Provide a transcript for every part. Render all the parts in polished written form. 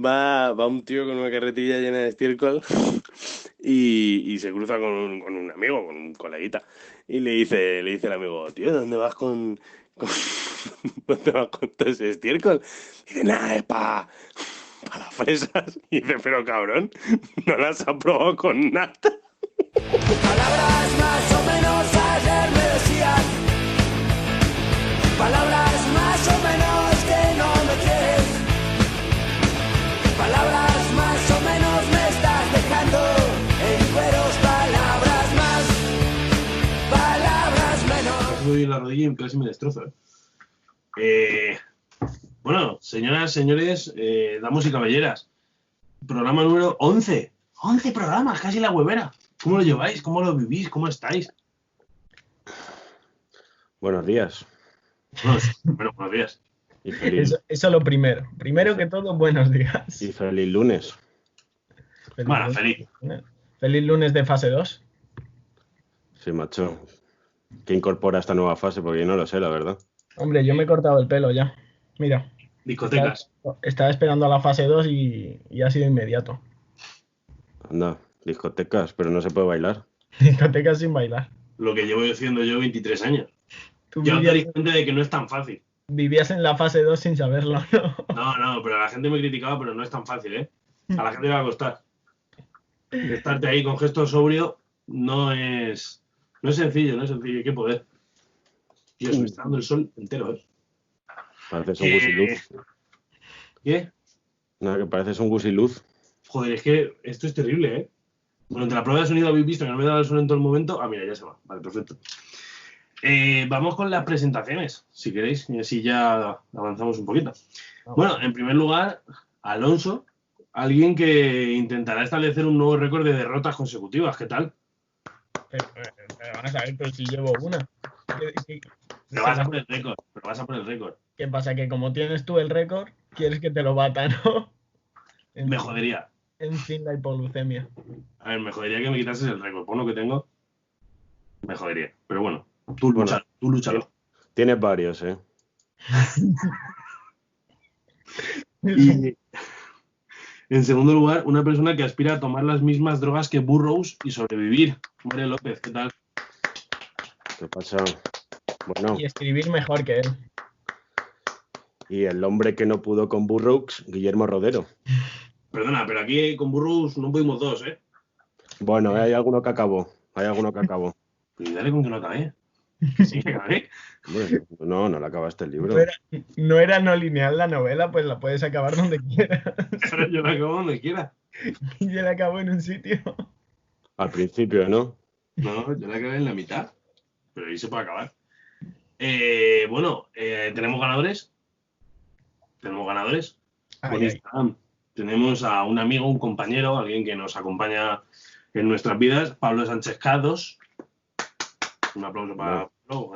va un tío con una carretilla llena de estiércol y se cruza con un amigo, con un coleguita. Y le dice el amigo, tío, ¿dónde vas con- ¿dónde vas con todo ese estiércol? Dice, nada, es para las fresas. Y dice, pero cabrón, no las has probado con nada. Palabras más o menos ayer me decían, palabras más o menos que no me quieres, palabras más o menos me estás dejando en cueros, palabras menos. Doy la rodilla y casi me destrozo. Bueno, señoras, señores, damas y caballeras, programa número 11. 11 programas, casi la huevera. ¿Cómo lo lleváis? ¿Cómo lo vivís? ¿Cómo estáis? Buenos días. Bueno, buenos días. Y feliz, Eso lo primero. Primero que todo, buenos días. y feliz lunes. Bueno, lunes. feliz. Feliz lunes de fase 2. Sí, macho. ¿Qué incorpora esta nueva fase? Porque yo no lo sé, la verdad. Hombre, yo me he cortado el pelo ya. Mira, Discotecas. estaba esperando a la fase 2 y ha sido inmediato. Anda, discotecas, pero no se puede bailar. Discotecas sin bailar. Lo que llevo haciendo yo 23 años. Tú Ya os daréis vivías, cuenta de que no es tan fácil. vivías en la fase 2 sin saberlo, ¿no? No, pero la gente me criticaba, pero no es tan fácil, ¿eh? A la gente le va a costar. Estarte ahí con gesto sobrio no es sencillo, hay que poder. Tío, se me está dando el sol entero, ¿eh? Pareces un gusiluz. ¿Qué? Nada, que pareces un gusiluz. Joder, es que esto es terrible, ¿eh? Durante la prueba de sonido habéis visto que no me daba el sol en todo el momento. Ah, mira, ya se va. Vale, perfecto. Vamos con las presentaciones, si queréis, y así ya avanzamos un poquito. Bueno, en primer lugar, Alonso, alguien que intentará establecer un nuevo récord de derrotas consecutivas. ¿Qué tal? Pero vamos a ver, pero si llevo una. Pero vas a por el récord. ¿Qué pasa? Que como tienes tú el récord, quieres que te lo bata, ¿no? Me jodería. En fin, la hipoglucemia. A ver, me jodería que me quitases el récord. Por lo que tengo, me jodería. Pero bueno, tú lúchalo. Tienes varios, ¿eh? Y en segundo lugar, una persona que aspira a tomar las mismas drogas que Burroughs y sobrevivir. Mario López, ¿qué tal? ¿Qué pasa? Bueno, Y escribir mejor que él. y el hombre que no pudo con Burroughs, Guillermo Rodero. Perdona, pero aquí con Burroughs no pudimos dos, ¿eh? Bueno, hay alguno que acabó. Y dale con que no acabé. Sí, que acabé. Bueno, no le acabaste el libro. No era no lineal la novela, pues la puedes acabar donde quieras. Pero yo la acabo donde quiera. Y yo la acabo en un sitio. Al principio, ¿no? No, yo la acabé en la mitad. Pero ahí se puede acabar. Bueno, ¿tenemos ganadores? Por Instagram. Tenemos a un amigo, un compañero, alguien que nos acompaña en nuestras vidas, Pablo Sánchez Cados. Un aplauso para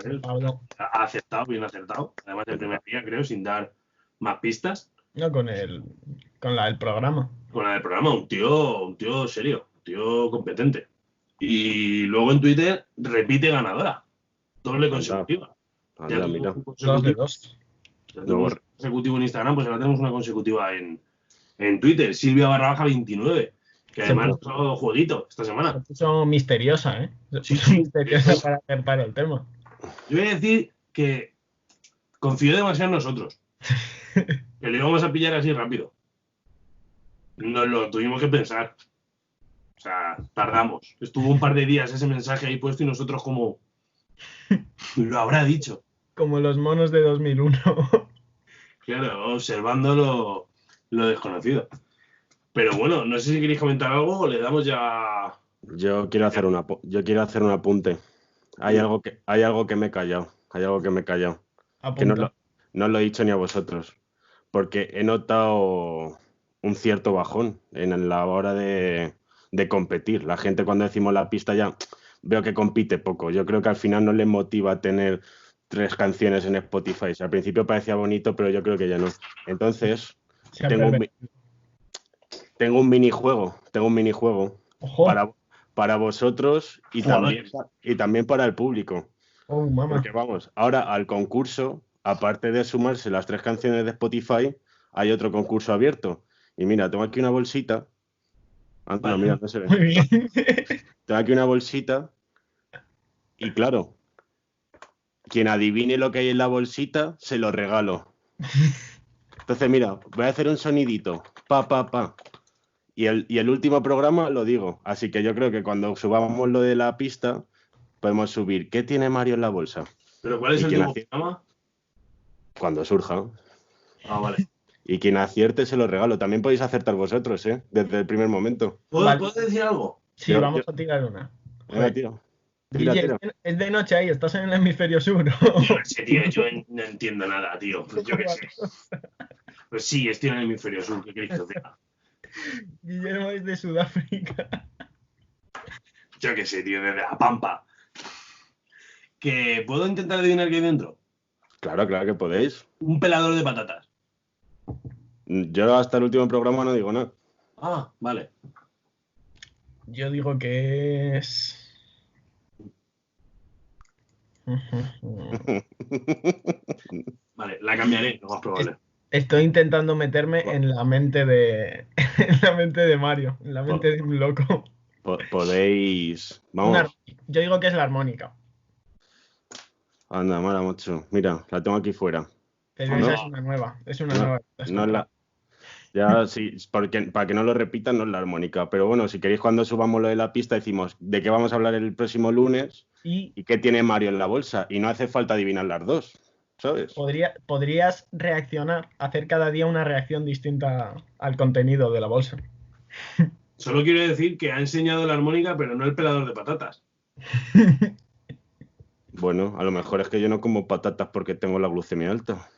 él. Pablo. Ha aceptado, bien acertado. Además, el primer día, creo, sin dar más pistas. No, con la del programa. Con la del programa, un tío serio, un tío competente. Y luego en Twitter repite ganadora. Doble consecutiva. Anda, mira. 2 de 2. Ya tenemos consecutivo en Instagram, pues ahora tenemos una consecutiva en Twitter. Silvia _29, que además nos ha dado jueguito esta semana. Se puso misteriosa, ¿eh? Sí. Misteriosa para acertar el tema. Yo voy a decir que confió demasiado en nosotros. Que lo íbamos a pillar así rápido. Nos lo tuvimos que pensar. O sea, tardamos. Estuvo un par de días ese mensaje ahí puesto y nosotros como... Lo habrá dicho. Como los monos de 2001. Claro, observando lo desconocido. Pero bueno, no sé si queréis comentar algo o le damos ya... Yo quiero hacer un apunte. Hay algo que me he callado. Que no os lo he dicho ni a vosotros. Porque he notado un cierto bajón en la hora de competir. La gente cuando decimos la pista ya veo que compite poco. Yo creo que al final no les motiva tener 3 canciones en Spotify. O sea, al principio parecía bonito, pero yo creo que ya no. Entonces, tengo un minijuego. Ojo. Para vosotros y también para el público. Oh, mamá. Porque vamos, ahora al concurso, aparte de sumarse las 3 canciones de Spotify, hay otro concurso abierto. Y mira, tengo aquí una bolsita. Ah, no, Vale. mira, no se Muy ve. bien. Tengo aquí una bolsita. Y claro, quien adivine lo que hay en la bolsita, se lo regalo. Entonces, mira, voy a hacer un sonidito. Pa, pa, pa. Y el último programa lo digo. Así que yo creo que cuando subamos lo de la pista, podemos subir. ¿Qué tiene Mario en la bolsa? ¿Pero cuál es Y el quien último programa? Cuando surja. Ah, vale. Y quien acierte se lo regalo. También podéis acertar vosotros, ¿eh? Desde el primer momento. ¿Puedo Vale. decir algo? Sí, Yo- vamos yo- a tirar una. Venga, Joder. tío. Tira, Guille, tira. es de noche ahí, estás en el hemisferio sur. Yo qué sé, tío, no entiendo nada, tío. Pues yo qué sé. Pues sí, estoy en el hemisferio sur, ¿qué queréis que os diga? Guillermo es de Sudáfrica. Yo qué sé, tío, desde la pampa. ¿Que puedo intentar adivinar qué hay dentro? Claro, claro que podéis. Un pelador de patatas. Yo hasta el último programa no digo nada. Ah, vale. Yo digo que es. Vale, la cambiaré, lo más probable. Estoy intentando meterme en la mente de. En la mente de Mario, en la mente de un loco. Podéis. Una- Vamos. Yo digo que es la armónica. Anda, mala mucho. Mira, la tengo aquí fuera. Pero No. esa es una nueva. Es una No, nueva. no es la. Ya, sí, porque, para que no lo repitan, no es la armónica. Pero bueno, si queréis, cuando subamos lo de la pista, decimos de qué vamos a hablar el próximo lunes Y y qué tiene Mario en la bolsa. Y no hace falta adivinar las dos, ¿sabes? podrías reaccionar, hacer cada día una reacción distinta al contenido de la bolsa. Solo quiero decir que ha enseñado la armónica, pero no el pelador de patatas. Bueno, a lo mejor es que yo no como patatas porque tengo la glucemia alta.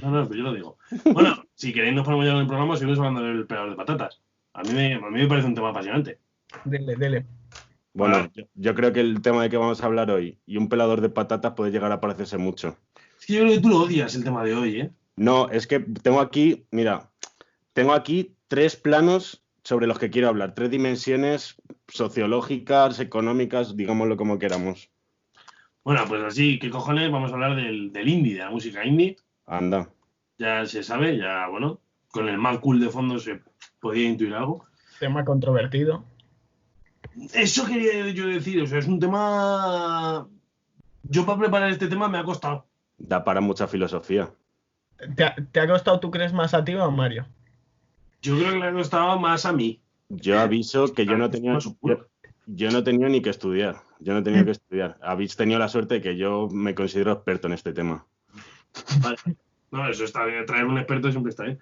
No, pues yo lo digo. Bueno, si queréis nos ponemos ya en el programa, seguimos hablando del pelador de patatas. A mí me parece un tema apasionante. Dele. Bueno, Vale. yo creo que el tema de que vamos a hablar hoy y un pelador de patatas puede llegar a parecerse mucho. Es que yo creo que tú lo odias el tema de hoy, ¿eh? No, es que tengo aquí, mira, tengo aquí 3 planos sobre los que quiero hablar, 3 dimensiones sociológicas, económicas, digámoslo como queramos. Bueno, pues así, ¿qué cojones? Vamos a hablar del indie, de la música indie. Anda. Ya se sabe, ya, bueno, con el Mad Cool de fondo se podía intuir algo. Tema controvertido. Eso quería yo decir, o sea, es un tema... Yo para preparar este tema me ha costado. Da para mucha filosofía. ¿Te ha costado, tú crees, más a ti o a Mario? Yo creo que le ha costado más a mí. Yo aviso que yo no tenía ni que estudiar. Yo no tenía que estudiar. Habéis tenido la suerte de que yo me considero experto en este tema. Vale. No, eso está bien, traer un experto siempre está bien.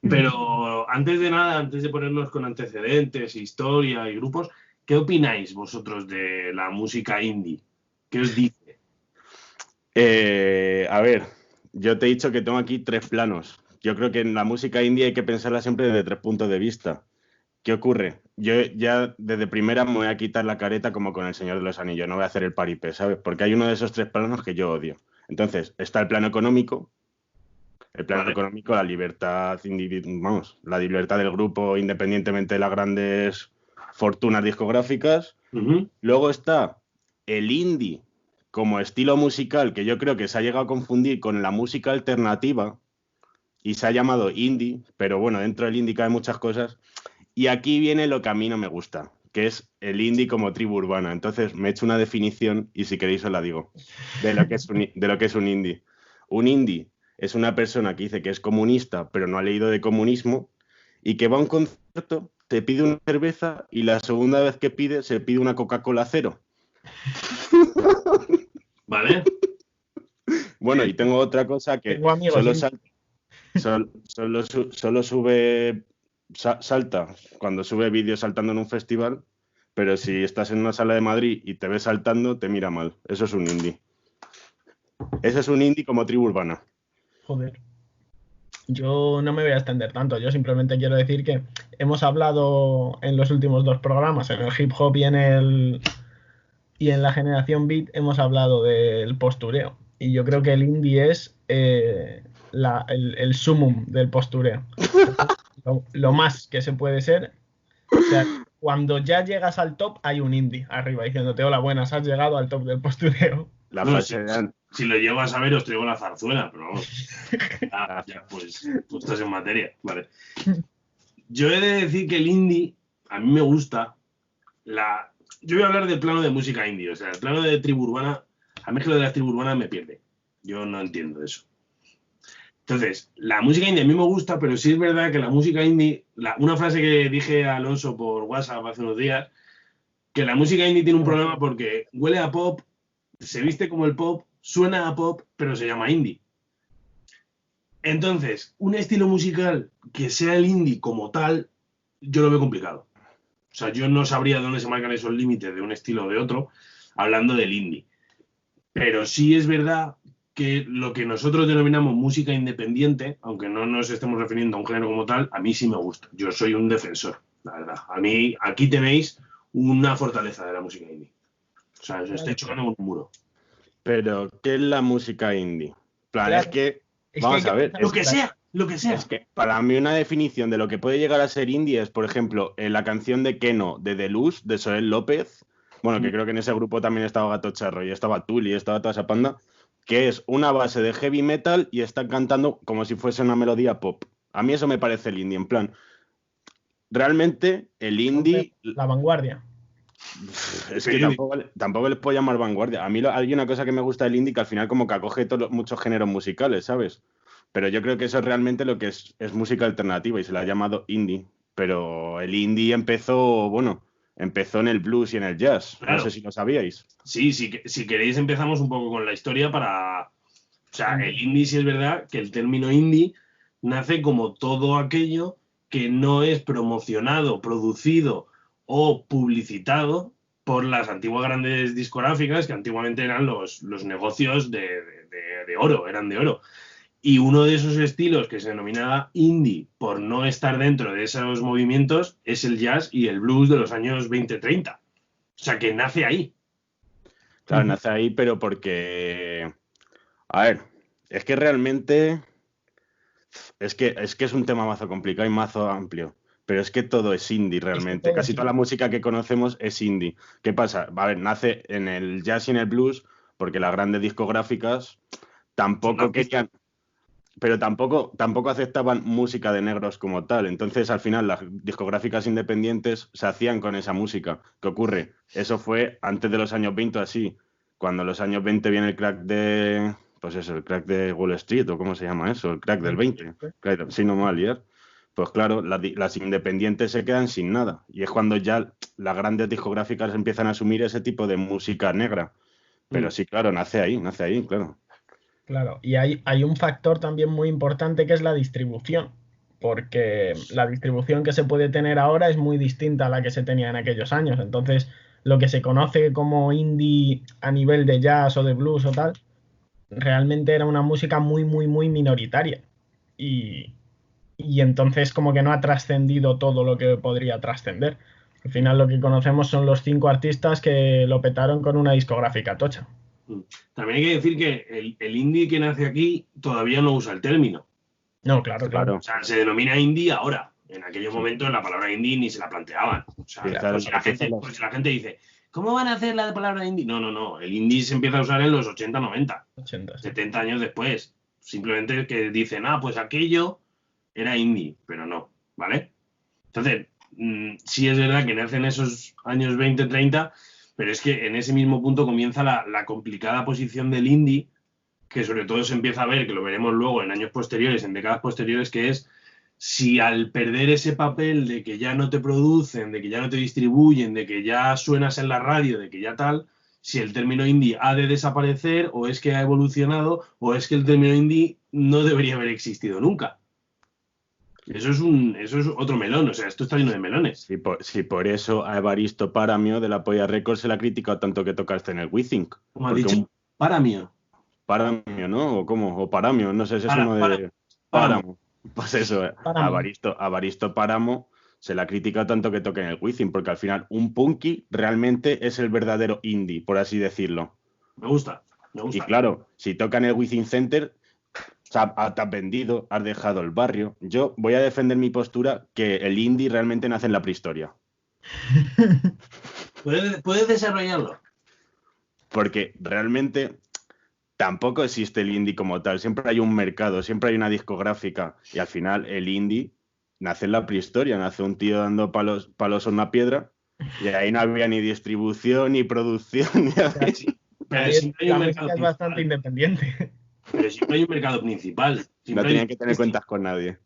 Pero antes de nada, antes de ponernos con antecedentes, historia y grupos, ¿qué opináis vosotros de la música indie? ¿Qué os dice? A ver, yo te he dicho que tengo aquí 3 planos. Yo creo que en la música indie hay que pensarla siempre desde 3 puntos de vista. ¿Qué ocurre? Yo ya desde primera me voy a quitar la careta como con El Señor de los Anillos, no voy a hacer el paripé, ¿sabes? Porque hay uno de esos 3 planos que yo odio. Entonces, está el plano económico. El plano económico, la libertad, vamos, la libertad del grupo independientemente de las grandes fortunas discográficas. Luego está el indie como estilo musical, que yo creo que se ha llegado a confundir con la música alternativa y se ha llamado indie, pero bueno, dentro del indie caben muchas cosas. Y aquí viene lo que a mí no me gusta, que es el indie como tribu urbana. Entonces me he hecho una definición y si queréis os la digo, de lo que es un indie. Un indie es una persona que dice que es comunista, pero no ha leído de comunismo, y que va a un concierto, te pide una cerveza y la segunda vez que pide, se pide una Coca-Cola cero. ¿Vale? Bueno, y tengo otra cosa que Tengo amigos, solo sube, salta cuando sube vídeos saltando en un festival, pero si estás en una sala de Madrid y te ves saltando, te mira mal. Eso es un indie. Ese es un indie como tribu urbana. Joder. Yo no me voy a extender tanto, yo simplemente quiero decir que hemos hablado en los últimos 2 programas, en el hip hop y en la generación beat, hemos hablado del postureo. Y yo creo que el indie es el sumum del postureo. Lo más que se puede ser. O sea, cuando ya llegas al top, hay un indie arriba diciéndote, hola, buenas, has llegado al top del postureo. La No, falsedad. si lo llego a saber, os traigo la zarzuela, pero vamos. Ya, pues estás en materia, vale. Yo he de decir que el indie a mí me gusta. Yo voy a hablar del plano de música indie. O sea, el plano de tribu urbana, a mí es que lo de la tribu urbana me pierde. Yo no entiendo eso. Entonces, la música indie a mí me gusta, pero sí es verdad que la música indie, una frase que dije a Alonso por WhatsApp hace unos días, que la música indie tiene un problema porque huele a pop, se viste como el pop, suena a pop, pero se llama indie. Entonces, un estilo musical que sea el indie como tal, yo lo veo complicado. O sea, yo no sabría dónde se marcan esos límites de un estilo o de otro, hablando del indie. Pero sí es verdad que lo que nosotros denominamos música independiente, aunque no nos estemos refiriendo a un género como tal, a mí sí me gusta. Yo soy un defensor, la verdad. A mí, aquí tenéis una fortaleza de la música indie. O sea, os estoy chocando con un muro. Pero, ¿qué es la música indie? Plan, Claro. es que, vamos a ver. Lo que sea. Es que para mí una definición de lo que puede llegar a ser indie es, por ejemplo, la canción de Keno de Deluxe, de Soel López, bueno, que creo que en ese grupo también estaba Gato Charro y estaba Tuli, estaba toda esa panda, que es una base de heavy metal y están cantando como si fuese una melodía pop. A mí eso me parece el indie, en plan, realmente el indie... La vanguardia. Es que tampoco les puedo llamar vanguardia. A mí hay una cosa que me gusta del indie que al final como que acoge muchos géneros musicales, ¿sabes? Pero yo creo que eso es realmente lo que es música alternativa y se la ha llamado indie. Pero el indie empezó en el blues y en el jazz. Claro. No sé si lo sabíais. Sí, si queréis empezamos un poco con la historia para... O sea, el indie sí es verdad que el término indie nace como todo aquello que no es promocionado, producido o publicitado por las antiguas grandes discográficas que antiguamente eran los negocios de oro, eran de oro. Y uno de esos estilos que se denominaba indie por no estar dentro de esos movimientos es el jazz y el blues de los años 20-30. O sea, que nace ahí. Claro, nace ahí, pero porque... A ver, es que realmente... Es que es un tema mazo complicado y mazo amplio. Pero es que todo es indie realmente. Casi toda la música que conocemos es indie. ¿Qué pasa? A ver, nace en el jazz y en el blues porque las grandes discográficas tampoco querían... Pero tampoco aceptaban música de negros como tal. Entonces, al final, las discográficas independientes se hacían con esa música. ¿Qué ocurre? Eso fue antes de los años 20 así. Cuando en los años 20 viene el crack de... Pues eso, el crack de Wall Street, o ¿cómo se llama eso? El crack del 20. Sí, no mal, ¿ya? Pues claro, las independientes se quedan sin nada. Y es cuando ya las grandes discográficas empiezan a asumir ese tipo de música negra. Pero sí, claro, nace ahí, claro. Claro, y hay un factor también muy importante que es la distribución, porque la distribución que se puede tener ahora es muy distinta a la que se tenía en aquellos años. Entonces, lo que se conoce como indie a nivel de jazz o de blues o tal, realmente era una música muy, muy, muy minoritaria. Y entonces como que no ha trascendido todo lo que podría trascender. Al final lo que conocemos son los 5 artistas que lo petaron con una discográfica tocha. También hay que decir que el indie que nace aquí todavía no usa el término. No, claro. O sea, se denomina indie ahora. En aquellos momentos la palabra indie ni se la planteaban. O sea, pues la gente dice, ¿cómo van a hacer la palabra indie? No. El indie se empieza a usar en los 80, 90. 70 años después. Simplemente que dicen, pues aquello era indie, pero no, ¿vale? Entonces, sí es verdad que nace en esos años 20, 30, pero es que en ese mismo punto comienza la complicada posición del indie, que sobre todo se empieza a ver, que lo veremos luego en años posteriores, en décadas posteriores, que es si al perder ese papel de que ya no te producen, de que ya no te distribuyen, de que ya suenas en la radio, de que ya tal, si el término indie ha de desaparecer o es que ha evolucionado o es que el término indie no debería haber existido nunca. Eso es otro melón, o sea, esto está lleno de melones. Sí, por eso a Evaristo Paramio de la Polla Records se la ha criticado tanto que tocaste en el WeThink. Como ha dicho, Paramio. Paramio, ¿no? ¿O cómo? O Paramio, no sé, ese es uno de... Páramo. Pues eso, Evaristo Páramo se la ha criticado tanto que toque en el WeThink, porque al final un punky realmente es el verdadero indie, por así decirlo. Me gusta. Y claro, si toca en el WeThink Center... te has vendido, has dejado el barrio. Yo voy a defender mi postura que el indie realmente nace en la prehistoria. ¿Puedes desarrollarlo? Porque realmente tampoco existe el indie como tal. Siempre hay un mercado, siempre hay una discográfica. Y al final el indie nace en la prehistoria, nace un tío dando palos a una piedra y ahí no había ni distribución, ni producción, ni Pero siempre hay La un música mercado es bastante principal. independiente. Pero siempre hay un mercado principal. No Siempre tenían hay- que tener cuentas con nadie.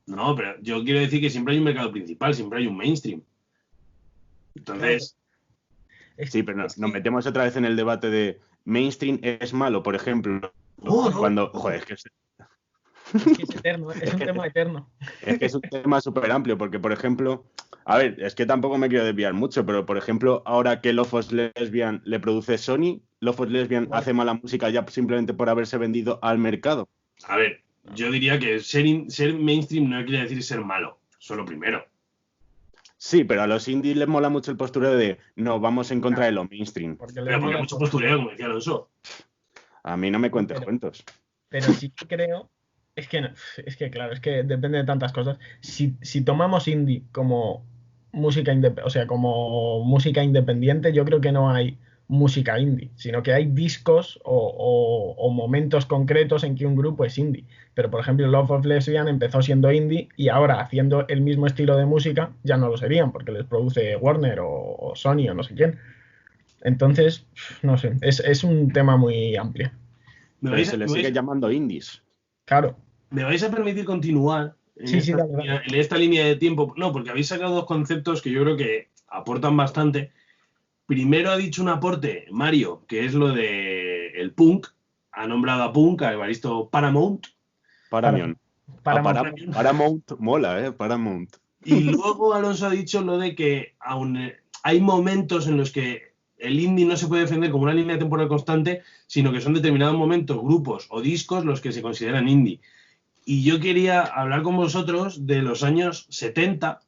No, pero yo quiero decir que siempre hay un mercado principal, siempre hay un mainstream. Entonces, Sí, pero nos metemos otra vez en el debate de mainstream es malo, por ejemplo. no. Cuando, joder, es que Es eterno, es un tema eterno. Es que es un tema súper amplio, porque, por ejemplo, a ver, es que tampoco me quiero desviar mucho, pero, por ejemplo, ahora que Love of Lesbian le produce Sony, Love of Lesbian hace mala música ya simplemente por haberse vendido al mercado. A ver, yo diría que ser mainstream no quiere decir ser malo. Eso es lo primero. Sí, pero a los indies les mola mucho el postureo de no, vamos en contra de lo mainstream. Pero porque hay mucho postureo, como decía Alonso. A mí no me cuentes cuentos. Pero sí que creo, es que claro, es que depende de tantas cosas. Si tomamos indie como música como música independiente, yo creo que no hay música indie, sino que hay discos o momentos concretos en que un grupo es indie. Pero por ejemplo, Love of Lesbian empezó siendo indie y ahora haciendo el mismo estilo de música ya no lo serían porque les produce Warner o Sony o no sé quién. Entonces, no sé, es un tema muy amplio. Pero se le sigue llamando indies. Claro. ¿Me vais a permitir continuar en esta línea de tiempo? No, porque habéis sacado dos conceptos que yo creo que aportan bastante. Primero ha dicho un aporte, Mario, que es lo de el punk. Ha nombrado a punk, a Evaristo Paramount. Paramount mola, Paramount. Y luego Alonso ha dicho lo de que aún hay momentos en los que el indie no se puede defender como una línea temporal constante, sino que son determinados momentos, grupos o discos los que se consideran indie. Y yo quería hablar con vosotros de los años 70,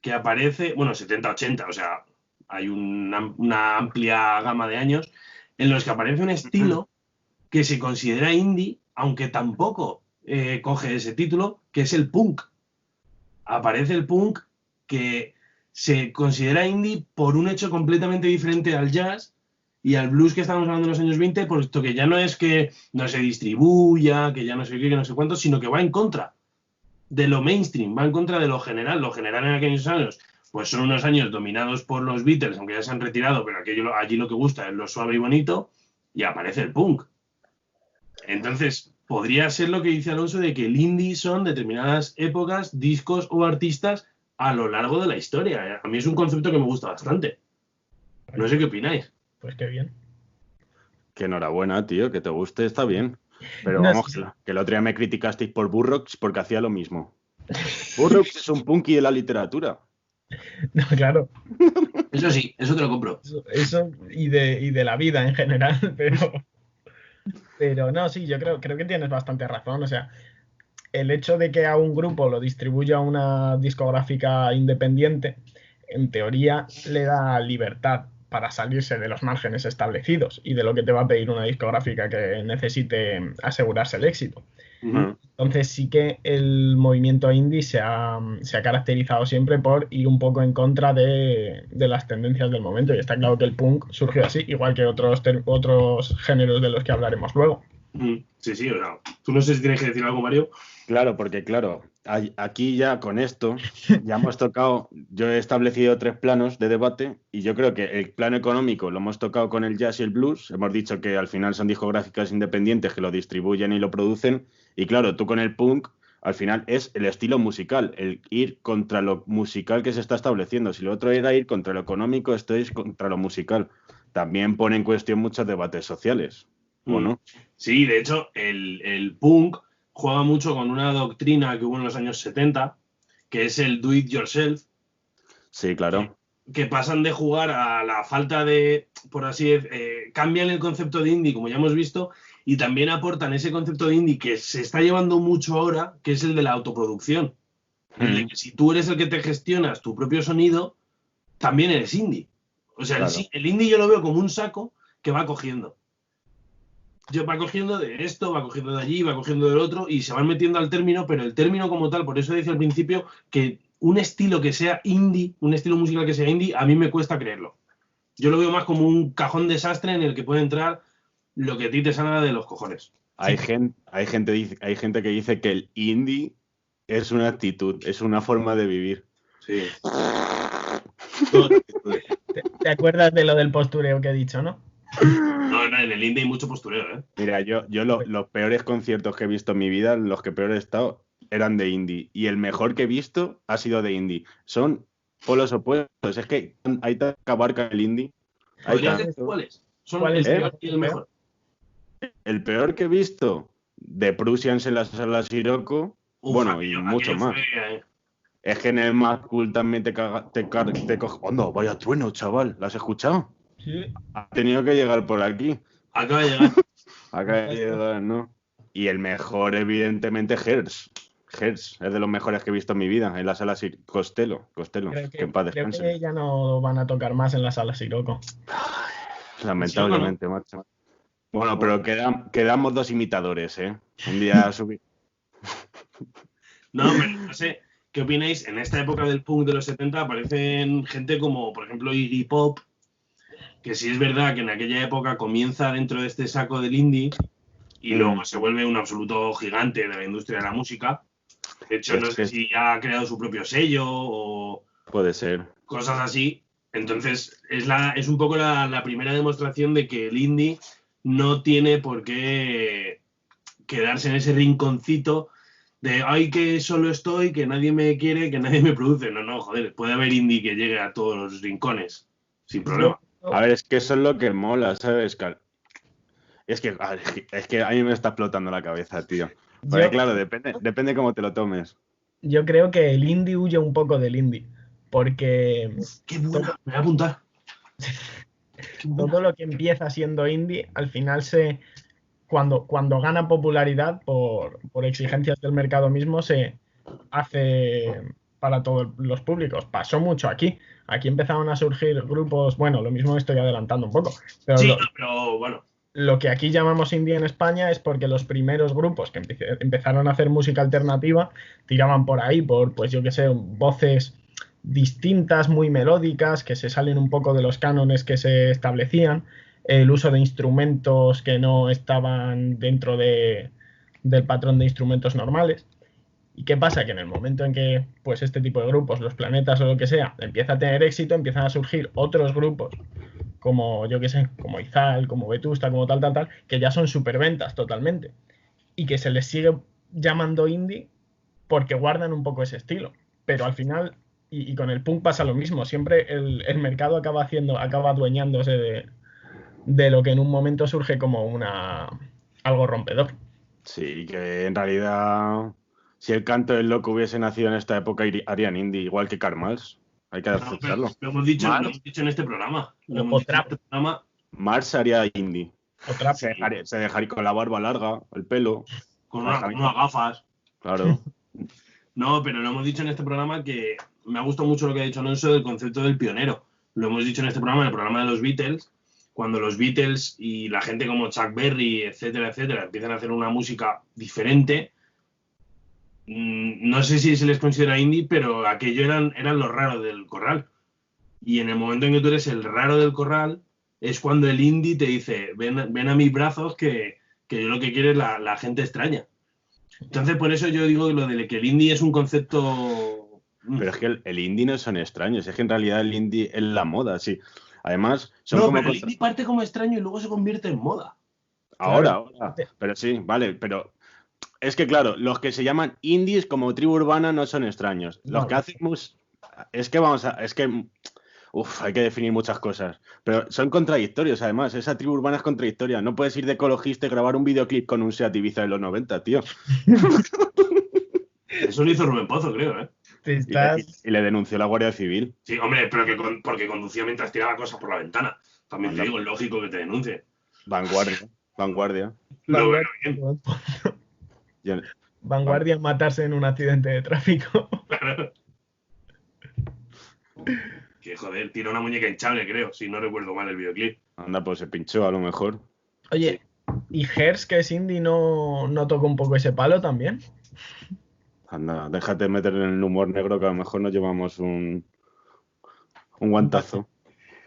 que aparece, bueno, 70-80, o sea, hay una amplia gama de años, en los que aparece un estilo que se considera indie, aunque tampoco coge ese título, que es el punk. Aparece el punk que se considera indie por un hecho completamente diferente al jazz y al blues que estábamos hablando en los años 20, puesto que ya no es que no se distribuya, que ya no sé qué, que no sé cuánto, sino que va en contra de lo mainstream, va en contra de lo general. Lo general en aquellos años, pues son unos años dominados por los Beatles, aunque ya se han retirado, pero allí lo que gusta es lo suave y bonito, y aparece el punk. Entonces, podría ser lo que dice Alonso de que el indie son determinadas épocas, discos o artistas a lo largo de la historia. A mí es un concepto que me gusta bastante. No sé qué opináis. Pues qué bien. Que enhorabuena, tío, que te guste, está bien. Pero vamos, que el otro día me criticasteis por Burroughs porque hacía lo mismo. Burroughs es un punky de la literatura. No, claro. Eso sí, eso te lo compro. Eso y de la vida en general, pero no, sí, yo creo que tienes bastante razón. O sea, el hecho de que a un grupo lo distribuya una discográfica independiente, en teoría le da libertad para salirse de los márgenes establecidos y de lo que te va a pedir una discográfica que necesite asegurarse el éxito. Entonces sí que el movimiento indie se ha caracterizado siempre por ir un poco en contra de las tendencias del momento, y está claro que el punk surgió así, igual que otros géneros de los que hablaremos luego. Sí, o sea, tú no sé si tienes que decir algo, Mario. Claro, porque claro, aquí ya con esto ya hemos tocado, yo he establecido 3 planos de debate y yo creo que el plano económico lo hemos tocado con el jazz y el blues. Hemos dicho que al final son discográficas independientes que lo distribuyen y lo producen, y claro, tú con el punk al final es el estilo musical, el ir contra lo musical que se está estableciendo. Si lo otro era ir contra lo económico, esto es contra lo musical. También pone en cuestión muchos debates sociales, ¿o no? Sí, de hecho, el punk juega mucho con una doctrina que hubo en los años 70, que es el do it yourself. Sí, claro. Que pasan de jugar a la falta de, por así decir, cambian el concepto de indie, como ya hemos visto, y también aportan ese concepto de indie que se está llevando mucho ahora, que es el de la autoproducción. El de que si tú eres el que te gestionas tu propio sonido, también eres indie. O sea, claro. El indie yo lo veo como un saco que va cogiendo. Va cogiendo de esto, va cogiendo de allí, va cogiendo del otro, y se van metiendo al término, pero el término como tal, por eso decía al principio que un estilo que sea indie, un estilo musical que sea indie, a mí me cuesta creerlo. Yo lo veo más como un cajón desastre en el que puede entrar lo que a ti te salga de los cojones. Hay gente que dice que el indie es una actitud, es una forma de vivir. Sí. ¿Te acuerdas de lo del postureo que he dicho, no? No, en el indie hay mucho postureo, ¿eh? Mira, yo los peores conciertos que he visto en mi vida, los que peor he estado, eran de indie. Y el mejor que he visto ha sido de indie. Son polos opuestos. Es que hay tanta que abarca el indie. Hay ¿Podrías decir tanto. cuáles? Son ¿Cuál el es peor y el mejor. El peor que he visto, de Prussians en la sala Siroco, bueno, y mucho más. Es que en el Mad Cool también te coge. ¡Onda, vaya trueno, chaval! ¿Lo has escuchado? Sí. Ha tenido que llegar por aquí. Acaba de llegar. Acaba de llegar, ¿no? Y el mejor, evidentemente, Hertz. Hertz es de los mejores que he visto en mi vida, en la sala Costello. Creo Que en paz creo descanse. que ya no van a tocar más en la sala Siroco. Lamentablemente, macho. Bueno, pero quedamos 2 imitadores, ¿eh? Un día subí. No, pero no sé, ¿qué opináis? En esta época del punk de los 70 aparecen gente como, por ejemplo, Iggy Pop, que sí es verdad que en aquella época comienza dentro de este saco del indie y luego se vuelve un absoluto gigante de la industria de la música. De hecho, no sé si ya ha creado su propio sello o Puede ser. cosas así. Entonces, es un poco la primera demostración de que el indie no tiene por qué quedarse en ese rinconcito de ay, que solo estoy, que nadie me quiere, que nadie me produce. No, joder, puede haber indie que llegue a todos los rincones sin problema. A ver, es que eso es lo que mola, ¿sabes? Es que a mí me está explotando la cabeza, tío. Porque claro, depende cómo te lo tomes. Yo creo que el indie huye un poco del indie, porque ¡Qué buena! Me voy a apuntar. todo lo que empieza siendo indie, al final cuando gana popularidad por exigencias del mercado mismo, se hace para todos los públicos. Pasó mucho aquí. Aquí empezaron a surgir grupos, bueno, lo mismo me estoy adelantando un poco, pero sí, pero bueno. Lo que aquí llamamos indie en España es porque los primeros grupos que empezaron a hacer música alternativa tiraban por ahí, pues yo qué sé, voces distintas, muy melódicas, que se salen un poco de los cánones que se establecían, el uso de instrumentos que no estaban dentro del patrón de instrumentos normales. ¿Y qué pasa? Que en el momento en que pues este tipo de grupos, Los Planetas o lo que sea, empieza a tener éxito, empiezan a surgir otros grupos como, yo qué sé, como Izal, como Vetusta, como tal, que ya son superventas totalmente. Y que se les sigue llamando indie porque guardan un poco ese estilo. Pero al final, y con el punk pasa lo mismo, siempre el mercado acaba adueñándose de lo que en un momento surge como algo rompedor. Sí, que en realidad, si el Canto del Loco hubiese nacido en esta época, harían indie, igual que Karl Marx. Hay que aceptarlo. Lo hemos dicho en este programa. Marx haría indie. Se dejaría con la barba larga, el pelo. Con unas gafas. Claro. No, pero lo hemos dicho en este programa que me ha gustado mucho lo que ha dicho Alonso del concepto del pionero. Lo hemos dicho en este programa, en el programa de los Beatles, cuando los Beatles y la gente como Chuck Berry, etcétera, empiezan a hacer una música diferente. No sé si se les considera indie, pero aquello eran los raros del corral. Y en el momento en que tú eres el raro del corral, es cuando el indie te dice, ven a mis brazos que yo lo que quiero es la gente extraña. Entonces, por eso yo digo lo de que el indie es un concepto... Pero es que el indie no son extraños, es que en realidad el indie es la moda, sí. Además, pero el indie parte como extraño y luego se convierte en moda. Ahora. Pero sí, vale, pero... Es que claro, los que se llaman indies como tribu urbana no son extraños. Los que hacemos... Es que hay que definir muchas cosas. Pero son contradictorios, además. Esa tribu urbana es contradictoria. No puedes ir de ecologista y grabar un videoclip con un Seat Ibiza de los 90, tío. Eso lo hizo Rubén Pozo, creo, ¿eh? Y le denunció la Guardia Civil. Sí, hombre, pero porque conducía mientras tiraba cosas por la ventana. También te digo, es lógico que te denuncie. Vanguardia. Lo veo bien. Vanguardia en matarse en un accidente de tráfico. Claro. Que joder, tira una muñeca hinchable, creo, si no recuerdo mal el videoclip. Anda, pues se pinchó a lo mejor. Oye, ¿y Hertz, que es indie, no toca un poco ese palo también? Anda, déjate meter en el humor negro, que a lo mejor nos llevamos un guantazo.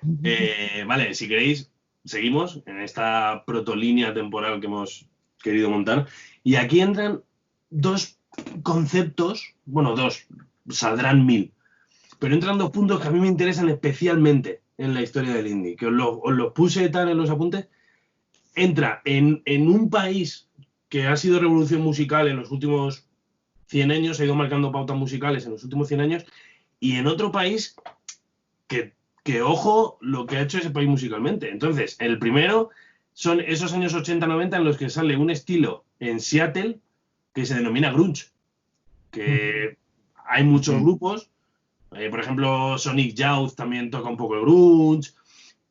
Vale, si queréis, seguimos en esta protolínea temporal que hemos querido montar. Y aquí entran dos conceptos, bueno, 2, saldrán 1000, pero entran 2 puntos que a mí me interesan especialmente en la historia del indie, que os los puse tal en los apuntes. Entra en un país que ha sido revolución musical en los últimos 100 años, ha ido marcando pautas musicales en los últimos 100 años, y en otro país que ojo lo que ha hecho ese país musicalmente. Entonces, el primero son esos años 80-90 en los que sale un estilo en Seattle que se denomina grunge, que hay muchos grupos, por ejemplo, Sonic Youth también toca un poco el grunge,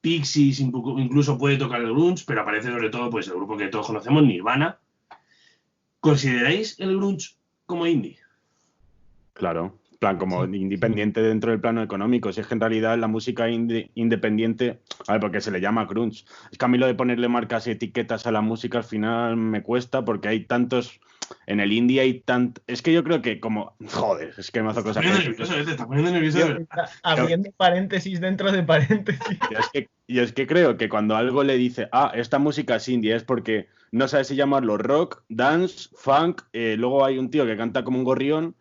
Pixies incluso puede tocar el grunge, pero aparece sobre todo pues el grupo que todos conocemos, Nirvana. ¿Consideráis el grunge como indie? Claro, plan como independiente dentro del plano económico. Si es que en realidad la música independiente, a ver, porque se le llama grunge. Es que a mí lo de ponerle marcas y etiquetas a la música al final me cuesta porque hay tantos... En el indie hay tanto... Es que yo creo que como... Joder, es que me hace cosas... Te está poniendo nervioso. Abriendo paréntesis dentro de paréntesis. Yo es que creo que cuando algo le dice, esta música es indie, es porque no sabes si llamarlo rock, dance, funk, luego hay un tío que canta como un gorrión,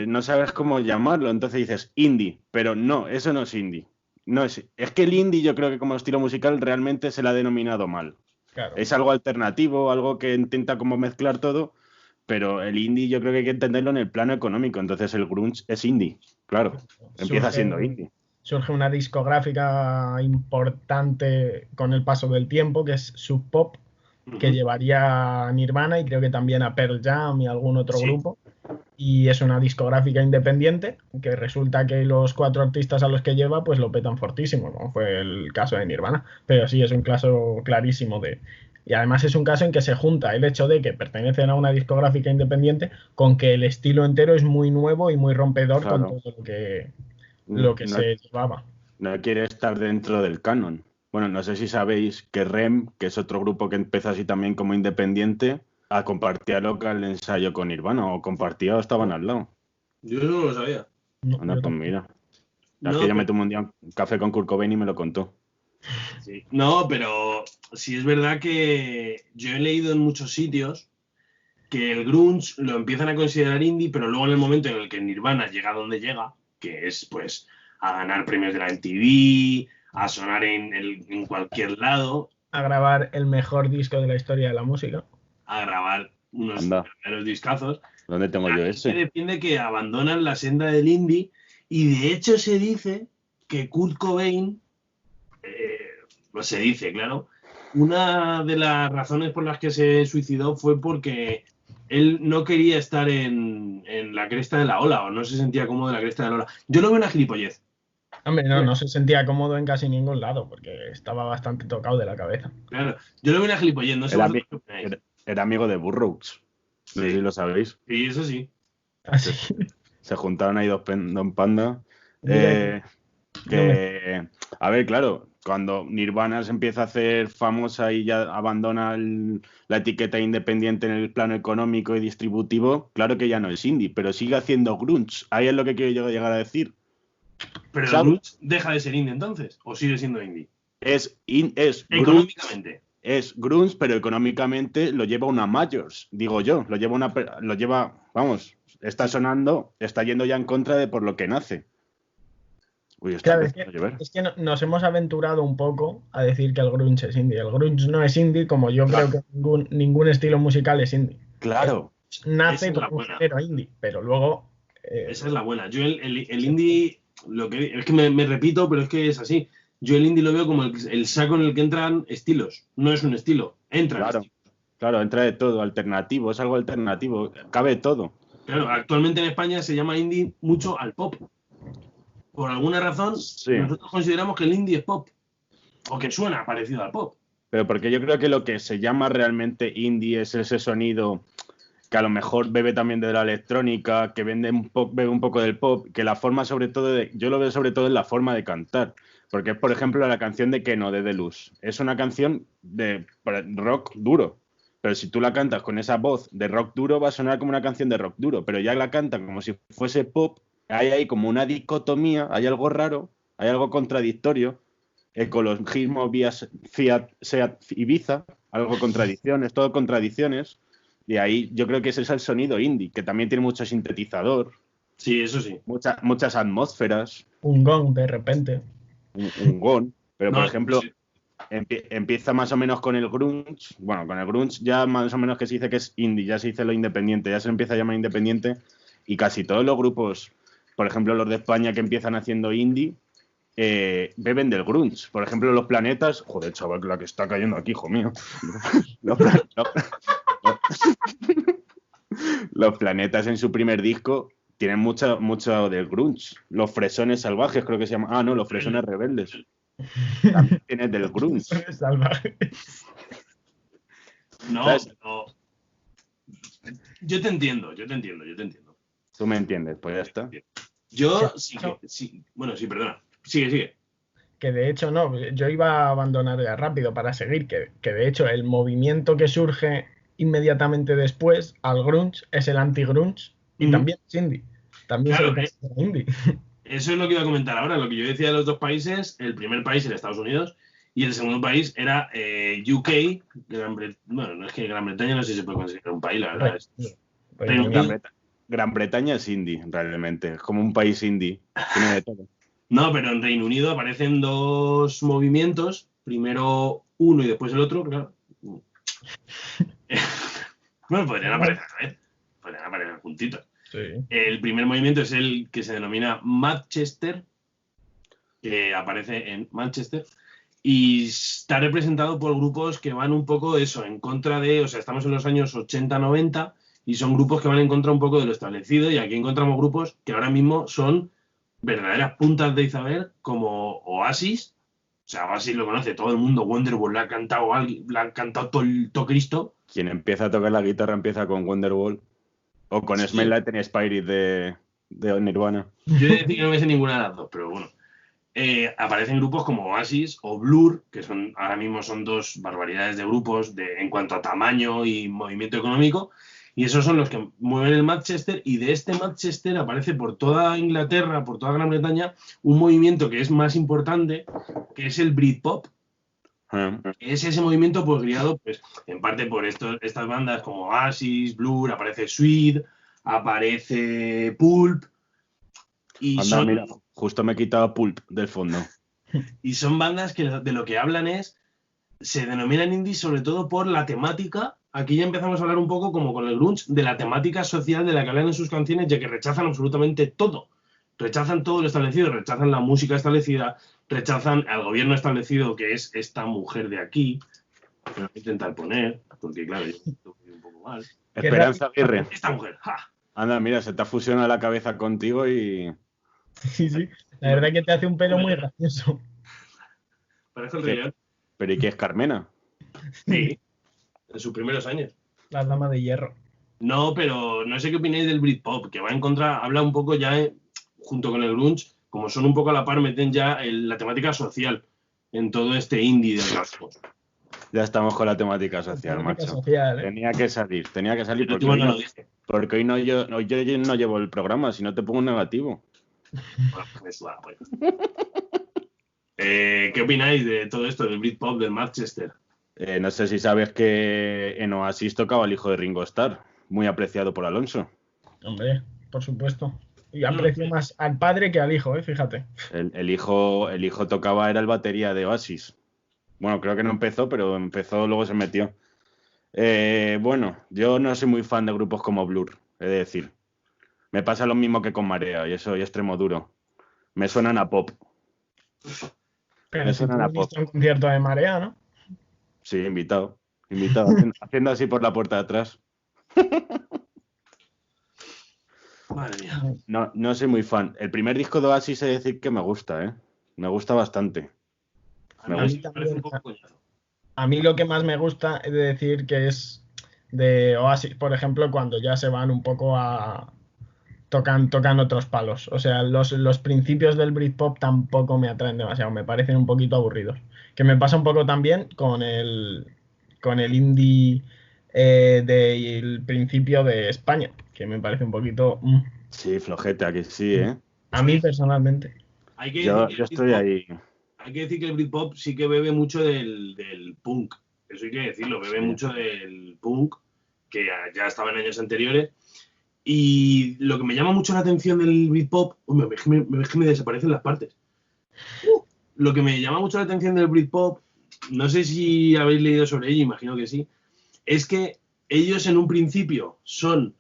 no sabes cómo llamarlo, entonces dices indie, pero no, eso no es indie. No es que el indie yo creo que como estilo musical realmente se le ha denominado mal. Claro. Es algo alternativo, algo que intenta como mezclar todo, pero el indie yo creo que hay que entenderlo en el plano económico, entonces el grunge es indie, claro, empieza siendo indie. Surge una discográfica importante con el paso del tiempo, que es Sub Pop, que llevaría a Nirvana y creo que también a Pearl Jam y algún otro grupo. Y es una discográfica independiente, que resulta que los 4 artistas a los que lleva pues lo petan fortísimo, como fue el caso de Nirvana. Pero sí, es un caso clarísimo de... Y además es un caso en que se junta el hecho de que pertenecen a una discográfica independiente con que el estilo entero es muy nuevo y muy rompedor con todo lo que se llevaba. No quiere estar dentro del canon. Bueno, no sé si sabéis que REM, que es otro grupo que empezó así también como independiente, compartía local ensayo con Nirvana, o compartía o estaban al lado. Yo no lo sabía. Anda, pues mira. Es que yo me tomé un día un café con Kurt Cobain y me lo contó. Sí. No, pero sí es verdad que yo he leído en muchos sitios que el grunge lo empiezan a considerar indie, pero luego en el momento en el que Nirvana llega a donde llega, que es pues a ganar premios de la MTV, a sonar en cualquier lado, a grabar el mejor disco de la historia de la música, a grabar unos verdaderos discazos. ¿Dónde tengo yo ese? Se defiende que abandonan la senda del indie y de hecho se dice que Kurt Cobain, se dice, claro, una de las razones por las que se suicidó fue porque él no quería estar en la cresta de la ola, o no se sentía cómodo en la cresta de la ola. Yo lo veo una gilipollez. Hombre, no se sentía cómodo en casi ningún lado, porque estaba bastante tocado de la cabeza. Claro, yo lo veo una gilipollez, no sé era amigo de Burroughs, no sé si lo sabéis. Sí, eso sí. Así. Se juntaron ahí dos Panda. A ver, claro, cuando Nirvana se empieza a hacer famosa y ya abandona la etiqueta independiente en el plano económico y distributivo, claro que ya no es indie, pero sigue haciendo grunge. Ahí es lo que quiero llegar a decir. ¿Pero el grunge deja de ser indie entonces? ¿O sigue siendo indie? Es económicamente. Es grunge, pero económicamente lo lleva una Majors, digo yo. Lo lleva, vamos, está sonando, está yendo ya en contra de por lo que nace. Uy, claro, es que nos hemos aventurado un poco a decir que el grunge es indie. El grunge no es indie, como yo creo que ningún estilo musical es indie. Claro. Nace como un género indie, pero luego... Esa es la buena. Yo el indie, es que me repito, pero es que es así. Yo el indie lo veo como el saco en el que entran estilos. No es un estilo, entra. Claro, entra de todo, alternativo, es algo alternativo, cabe todo. Claro, actualmente en España se llama indie mucho al pop. Por alguna razón, nosotros consideramos que el indie es pop. O que suena parecido al pop. Pero porque yo creo que lo que se llama realmente indie es ese sonido que a lo mejor bebe también de la electrónica, que bebe un poco del pop, que la forma sobre todo, yo lo veo sobre todo en la forma de cantar. Porque es, por ejemplo, la canción de Keno, de Deluxe. Es una canción de rock duro. Pero si tú la cantas con esa voz de rock duro, va a sonar como una canción de rock duro. Pero ya la cantan como si fuese pop. Hay ahí como una dicotomía, hay algo raro, hay algo contradictorio. Ecologismo, Fiat, Seat, Ibiza, algo contradicciones, todo contradicciones. Y ahí yo creo que ese es el sonido indie, que también tiene mucho sintetizador, Sí, eso sí. muchas atmósferas, Un gong de repente. un gong. Pero, por No, ejemplo, sí. empieza más o menos con el grunge. Bueno, con el grunge ya más o menos que se dice que es indie, ya se dice lo independiente, ya se empieza a llamar independiente. Y casi todos los grupos, por ejemplo, los de España que empiezan haciendo indie, beben del grunge. Por ejemplo, Los Planetas. Joder, chaval, la que está cayendo aquí, hijo mío. Los Planetas en su primer disco tienen mucho del grunge. Los Fresones Salvajes, creo que se llama. Ah, no, Los Fresones Rebeldes. También tienen del grunge. Salvaje. No, ¿Sabes? pero... Yo te entiendo. Tú me entiendes, pues ya está. Yo sí que... Sí. Bueno, sí, perdona. Sigue. Que de hecho no, yo iba a abandonar ya rápido para seguir, que de hecho el movimiento que surge inmediatamente después al grunge es el anti-grunge y también es indie. También Claro, se le considera indie. Eso es lo que iba a comentar ahora. Lo que yo decía de los dos países, el primer país era Estados Unidos y el segundo país era UK. Bueno, no es que Gran Bretaña no sé si se puede considerar un país, la verdad. Reino Unido. Gran Bretaña es indie, realmente. Es como un país indie. Tiene de todo. No, pero en Reino Unido aparecen dos movimientos, primero uno y después el otro, claro. Bueno, podrían aparecer juntitos. Sí. El primer movimiento es el que se denomina Manchester, que aparece en Manchester, y está representado por grupos que van un poco eso, en contra de, o sea, estamos en los años 80-90, y son grupos que van en contra un poco de lo establecido, y aquí encontramos grupos que ahora mismo son verdaderas puntas de iceberg como Oasis. O sea, Oasis lo conoce todo el mundo. Wonderwall la ha cantado todo Cristo. Quien empieza a tocar la guitarra empieza con Wonderwall o con Smell Like Teen Spirit de Nirvana. Yo he de decir que no me sé ninguna de las dos, pero bueno. Aparecen grupos como Oasis o Blur, que son ahora mismo son dos barbaridades de grupos en cuanto a tamaño y movimiento económico. Y esos son los que mueven el Manchester, y de este Manchester aparece por toda Inglaterra, por toda Gran Bretaña, un movimiento que es más importante, que es el Britpop. Es ese movimiento pues criado pues, en parte por estas bandas como Oasis, Blur, aparece Sweet, aparece Pulp. Y anda, mira, justo me he quitado Pulp del fondo. Y son bandas que de lo que hablan se denominan indie sobre todo por la temática. Aquí ya empezamos a hablar un poco, como con el grunge, de la temática social de la que hablan en sus canciones, ya que rechazan absolutamente todo. Rechazan todo lo establecido, rechazan la música establecida, rechazan al gobierno establecido, que es esta mujer de aquí, que voy a intentar poner, porque claro, yo estoy un poco mal. Esperanza Aguirre. Esta mujer, ¡ja! Anda, mira, se te ha fusionado la cabeza contigo y... Sí. La verdad que te hace un pelo muy gracioso. Parece el Rey. ¿Pero y qué es Carmena? Sí, en sus primeros años. La dama de hierro. No, pero no sé qué opináis del Britpop, que va en contra, habla un poco ya, junto con el grunge, como son un poco a la par, meten ya la temática social en todo este indie del rap. Ya estamos con la temática social, macho. Social, ¿eh? Tenía que salir porque, Yo no lo dije. Porque hoy yo no llevo el programa, si no te pongo un negativo. ¿Qué opináis de todo esto del Britpop del Manchester? No sé si sabes que en Oasis tocaba el hijo de Ringo Starr, muy apreciado por Alonso. Hombre, por supuesto. Y aprecio más al padre que al hijo, fíjate. El hijo tocaba, era el batería de Oasis. Bueno, creo que no empezó, pero empezó, luego se metió. Bueno, yo no soy muy fan de grupos como Blur, he de decir. Me pasa lo mismo que con Marea, y eso, y Extremo Duro. Me suenan a pop. Pero si tú has visto un concierto de Marea, ¿no? Sí, invitado, haciendo así por la puerta de atrás. Madre mía. No soy muy fan. El primer disco de Oasis he de decir que me gusta, ¿eh? Me gusta bastante. A mí lo que más me gusta es de decir que es de Oasis, por ejemplo, cuando ya se van un poco a... Tocan otros palos. O sea, los principios del Britpop tampoco me atraen demasiado, me parecen un poquito aburridos. Que me pasa un poco también con el indie del principio de España, que me parece un poquito... Sí, flojete, aquí sí, ¿eh? A mí personalmente. Yo estoy ahí. Hay que decir que el Britpop sí que bebe mucho del punk. Eso hay que decirlo, bebe mucho del punk. que ya estaba en años anteriores. Y lo que me llama mucho la atención del Britpop, es que me desaparecen las partes. Lo que me llama mucho la atención del Britpop, no sé si habéis leído sobre ello, imagino que sí, es que ellos en un principio son,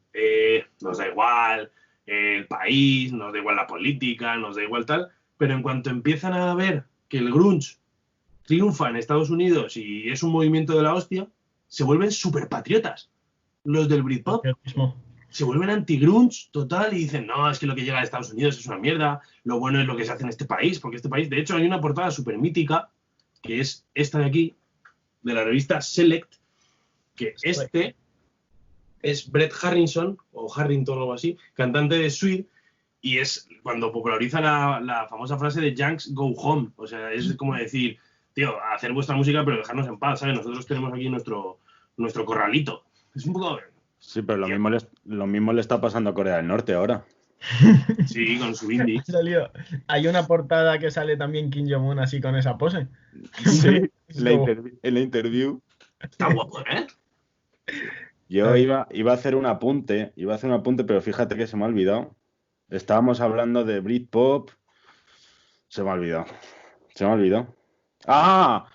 nos da igual el país, nos da igual la política, nos da igual tal, pero en cuanto empiezan a ver que el grunge triunfa en Estados Unidos y es un movimiento de la hostia, se vuelven súper patriotas. Los del Britpop se vuelven anti-grunge total y dicen, no, es que lo que llega de Estados Unidos es una mierda, lo bueno es lo que se hace en este país, porque este país, de hecho, hay una portada súper mítica, que es esta de aquí, de la revista Select, que este es Brett Harrison, o Harrington o algo así, cantante de Sweet, y es cuando populariza la famosa frase de Yanks Go Home, o sea, es como decir, tío, hacer vuestra música pero dejarnos en paz, ¿sabes? Nosotros tenemos aquí nuestro corralito. Es un poco... Sí, pero lo mismo le está pasando a Corea del Norte ahora. Sí, con su indie. Hay una portada que sale también Kim Jong-un así con esa pose. Sí, en la interview. Está guapo, ¿eh? Yo iba a hacer un apunte, pero fíjate que se me ha olvidado. Estábamos hablando de Britpop. Se me ha olvidado. ¡Ah!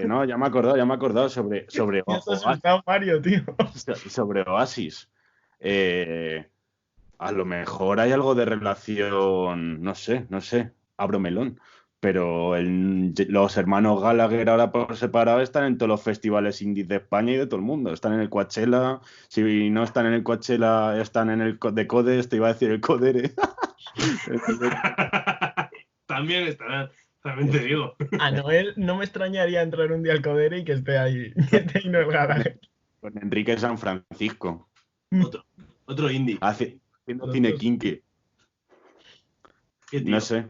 No, ya me he acordado sobre Mario, tío. Sobre Oasis. A lo mejor hay algo de relación, no sé, abro melón. Pero los hermanos Gallagher ahora por separado están en todos los festivales indies de España y de todo el mundo. Están en el Coachella. Si no están en el Coachella, están en el de Codes. Te iba a decir el Codere. También estarán. También te digo. A Noel no me extrañaría entrar un día al Codere y que esté ahí. Que esté ahí Noel Gallagher. Con Enrique San Francisco. Otro indie. Haciendo cine kinky. No sé.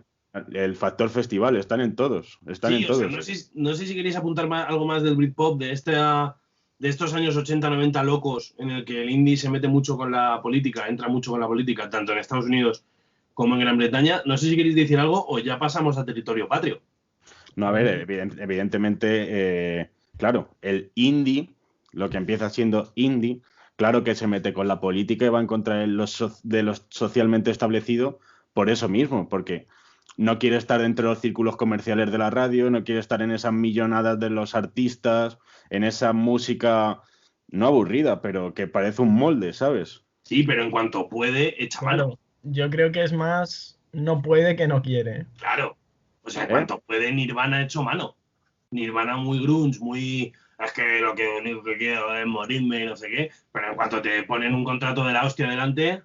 El Factor Festival, están en todos. Están en todos. O sea, no sé si queréis apuntar algo más del Britpop, de estos años 80-90 locos, en el que el indie se mete mucho con la política, entra mucho con la política, tanto en Estados Unidos como en Gran Bretaña. No sé si queréis decir algo o ya pasamos a territorio patrio. No, a ver, evidentemente, claro, el indie, lo que empieza siendo indie, claro que se mete con la política y va en contra de lo socialmente establecido por eso mismo, porque no quiere estar dentro de los círculos comerciales de la radio, no quiere estar en esas millonadas de los artistas, en esa música no aburrida, pero que parece un molde, ¿sabes? Sí, pero en cuanto puede, echa mano. Yo creo que es más no puede que no quiere. Claro. O sea, en cuanto puede, Nirvana hecho mano. Nirvana muy grunge, muy... Es que lo único que quiero es morirme y no sé qué. Pero en cuanto te ponen un contrato de la hostia delante...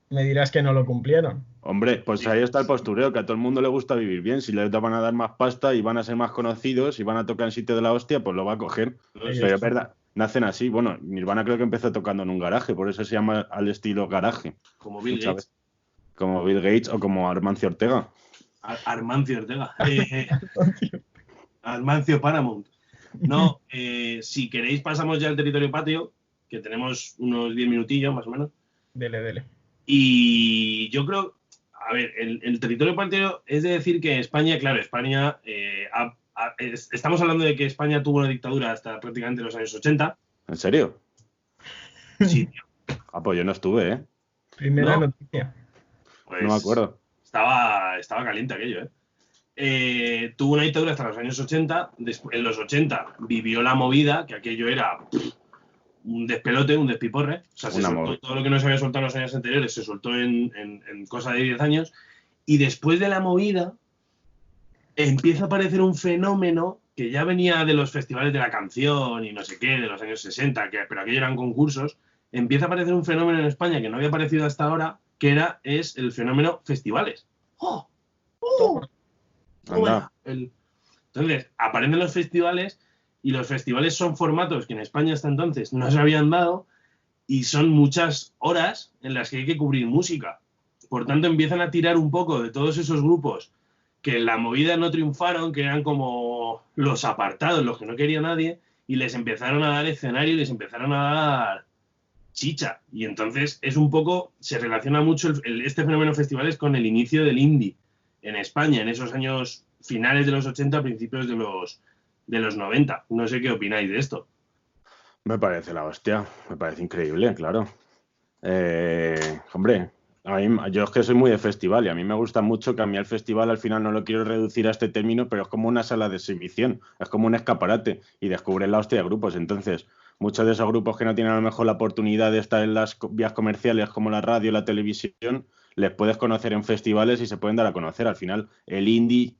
Me dirás que no lo cumplieron. Hombre, pues ahí está el postureo, que a todo el mundo le gusta vivir bien. Si les van a dar más pasta y van a ser más conocidos y van a tocar en sitio de la hostia, pues lo va a coger. Pero es verdad, nacen así. Bueno, Nirvana creo que empezó tocando en un garaje, por eso se llama al estilo garaje. Como Bill Gates. Como Bill Gates o como Armancio Ortega. Armancio Ortega. Armancio Paramount. No, si queréis pasamos ya al territorio patio, que tenemos unos 10 minutillos más o menos. Dele. Y yo creo, a ver, el territorio patrio es de decir que España, claro, estamos hablando de que España tuvo una dictadura hasta prácticamente los años 80. ¿En serio? Sí, tío. Pues yo no estuve, ¿eh? Primera noticia. Pues no me acuerdo. Estaba caliente aquello, ¿eh? Tuvo una dictadura hasta los años 80. En los 80 vivió la movida, que aquello era un despelote, un despiporre. O sea, se soltó todo lo que no se había soltado en los años anteriores, se soltó en cosa de 10 años. Y después de la movida, empieza a aparecer un fenómeno que ya venía de los festivales de la canción y no sé qué, de los años 60, pero aquello eran concursos. Empieza a aparecer un fenómeno en España que no había aparecido hasta ahora, que es el fenómeno festivales. ¡Oh! Entonces, aparecen los festivales y los festivales son formatos que en España hasta entonces no se habían dado y son muchas horas en las que hay que cubrir música. Por tanto, empiezan a tirar un poco de todos esos grupos que en la movida no triunfaron, que eran como los apartados, los que no quería nadie, y les empezaron a dar escenario y les empezaron a dar chicha. Y entonces es un poco, se relaciona mucho este fenómeno festivales con el inicio del indie en España, en esos años finales de los 80, principios de los 90. No sé qué opináis de esto. Me parece la hostia, me parece increíble, claro. Hombre, yo es que soy muy de festival y a mí me gusta mucho que a mí el festival al final no lo quiero reducir a este término, pero es como una sala de exhibición, es como un escaparate y descubres la hostia de grupos. Entonces, muchos de esos grupos que no tienen a lo mejor la oportunidad de estar en las vías comerciales como la radio, la televisión, les puedes conocer en festivales y se pueden dar a conocer. Al final, el indie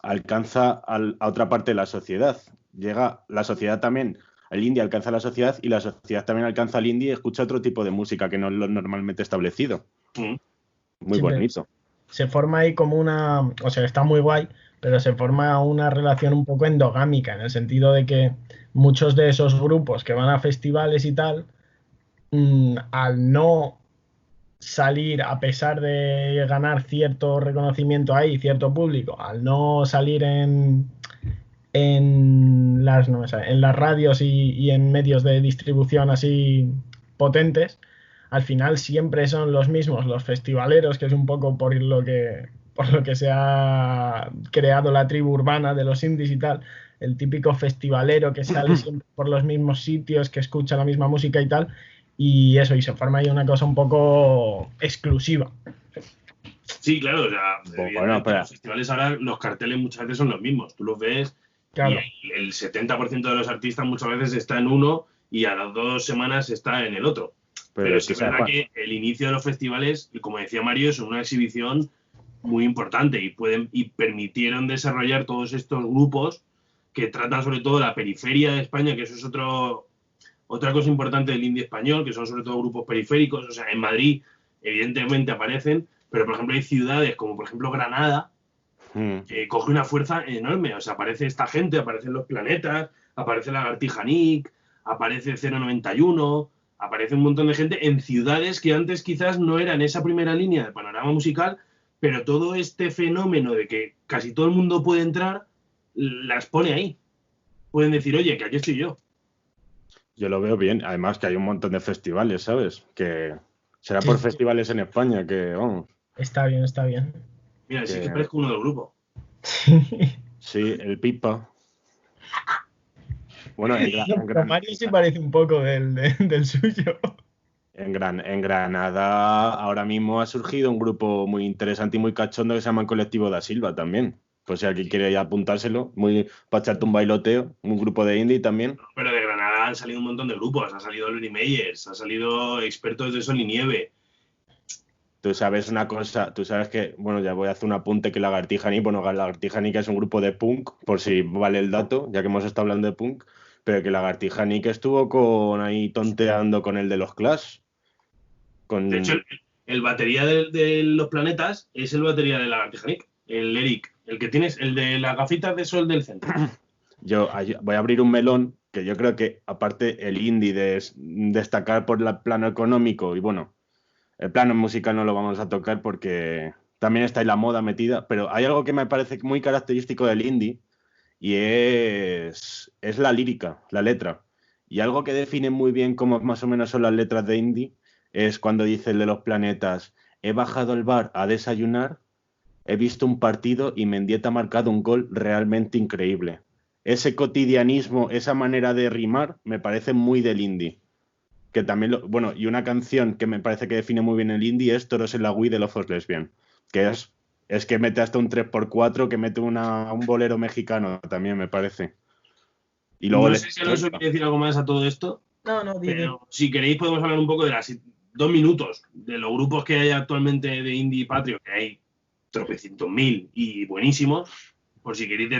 alcanza a otra parte de la sociedad. Llega la sociedad también, el indie alcanza a la sociedad y la sociedad también alcanza al indie y escucha otro tipo de música que no es lo normalmente establecido. Muy Sí, bonito. se forma ahí como una, o sea, está muy guay, pero se forma una relación un poco endogámica, en el sentido de que muchos de esos grupos que van a festivales y tal, al no salir, a pesar de ganar cierto reconocimiento ahí, cierto público, al no salir en las, no me sale, en las radios y en medios de distribución así potentes, al final siempre son los mismos, los festivaleros, que es un poco por lo que se ha creado la tribu urbana de los indies y tal, el típico festivalero que sale siempre por los mismos sitios, que escucha la misma música y tal, y eso, y se forma ahí una cosa un poco exclusiva. Sí, claro, o sea, Bueno, los festivales ahora los carteles muchas veces son los mismos, tú los ves Claro. y el 70% de los artistas muchas veces está en uno y a las 2 semanas está en el otro. Pero sí es verdad que el inicio de los festivales, como decía Mario, es una exhibición muy importante y permitieron desarrollar todos estos grupos que tratan sobre todo la periferia de España, que eso es otra cosa importante del indie español, que son sobre todo grupos periféricos. O sea, en Madrid evidentemente aparecen, pero por ejemplo hay ciudades como por ejemplo Granada, que coge una fuerza enorme. O sea, aparece esta gente, aparecen Los Planetas, aparece Lagartija Nick, aparece 091, aparece un montón de gente en ciudades que antes quizás no eran esa primera línea de panorama musical, pero todo este fenómeno de que casi todo el mundo puede entrar, las pone ahí. Pueden decir, oye, que aquí estoy yo. Yo lo veo bien, además que hay un montón de festivales, ¿sabes? Que será por festivales en España que, vamos. Está bien, está bien. Mira, sí que parezco uno del grupo. Sí, el Pipa. Bueno, Mario sí parece un poco del suyo. En Granada ahora mismo ha surgido un grupo muy interesante y muy cachondo que se llama el Colectivo da Silva también. Pues si alguien quiere apuntárselo, para echarte un bailoteo, un grupo de indie también. Pero de Granada han salido un montón de grupos. Ha salido Lori Meyers, ha salido expertos de Sol y Nieve. Tú sabes una cosa, tú sabes que, bueno, ya voy a hacer un apunte que Lagartija Nick, bueno, Lagartija Nick es un grupo de punk, por si vale el dato, ya que hemos estado hablando de punk, pero que Lagartija Nick estuvo ahí tonteando con el de los Clash. De hecho, el batería de Los Planetas es el batería de Lagartija Nick, el Eric, el que tienes, el de las gafitas de sol del centro. Yo voy a abrir un melón, que yo creo que aparte el indie de destacar por el plano económico y bueno, el plano musical no lo vamos a tocar porque también está ahí la moda metida, pero hay algo que me parece muy característico del indie y es la lírica, la letra. Y algo que define muy bien cómo más o menos son las letras de indie es cuando dice el de Los Planetas: he bajado al bar a desayunar, he visto un partido y Mendieta ha marcado un gol realmente increíble. Ese cotidianismo, esa manera de rimar me parece muy del indie. Que también bueno, y una canción que me parece que define muy bien el indie es Toros en la Wii de Lofos Lesbian, que es que mete hasta un 3x4, que mete un bolero mexicano también, me parece. Y luego no sé si Alonso quiere decir algo más a todo esto. No, pero si queréis podemos hablar un poco de las 2 minutos de los grupos que hay actualmente de indie patrio, que hay tropecientos mil y buenísimos. Por si queréis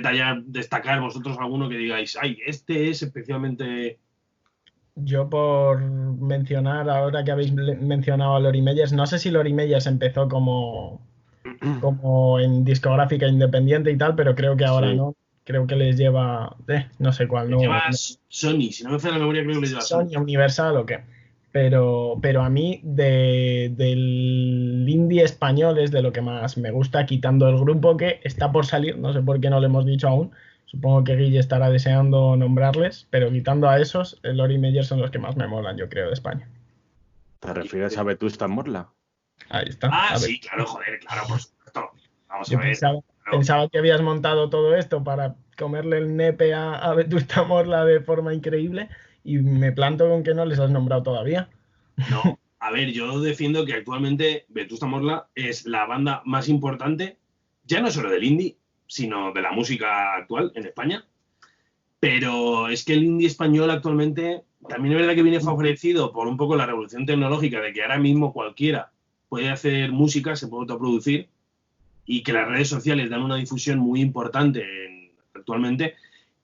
destacar vosotros alguno que digáis, ay, este es especialmente... Yo por mencionar, ahora que habéis mencionado a Lori Meyers, no sé si Lori Meyers empezó como en discográfica independiente y tal, pero creo que ahora no. Creo que les lleva, no sé cuál. Les lleva Sony, si no me falla la memoria creo que les lleva Sony, Universal o qué. Pero a mí del indie español es de lo que más me gusta, quitando el grupo que está por salir, no sé por qué no lo hemos dicho aún. Supongo que Guille estará deseando nombrarles, pero quitando a esos, el Lori Meyers son los que más me molan, yo creo, de España. ¿Te refieres a Vetusta Morla? Ahí está. Sí, claro, joder, claro, por supuesto. Vamos a ver. Pensaba que habías montado todo esto para comerle el nepe a Vetusta Morla de forma increíble y me planto con que no les has nombrado todavía. No, a ver, yo defiendo que actualmente Vetusta Morla es la banda más importante, ya no solo del indie, sino de la música actual en España. Pero es que el indie español actualmente también es verdad que viene favorecido por un poco la revolución tecnológica de que ahora mismo cualquiera puede hacer música, se puede autoproducir y que las redes sociales dan una difusión muy importante actualmente.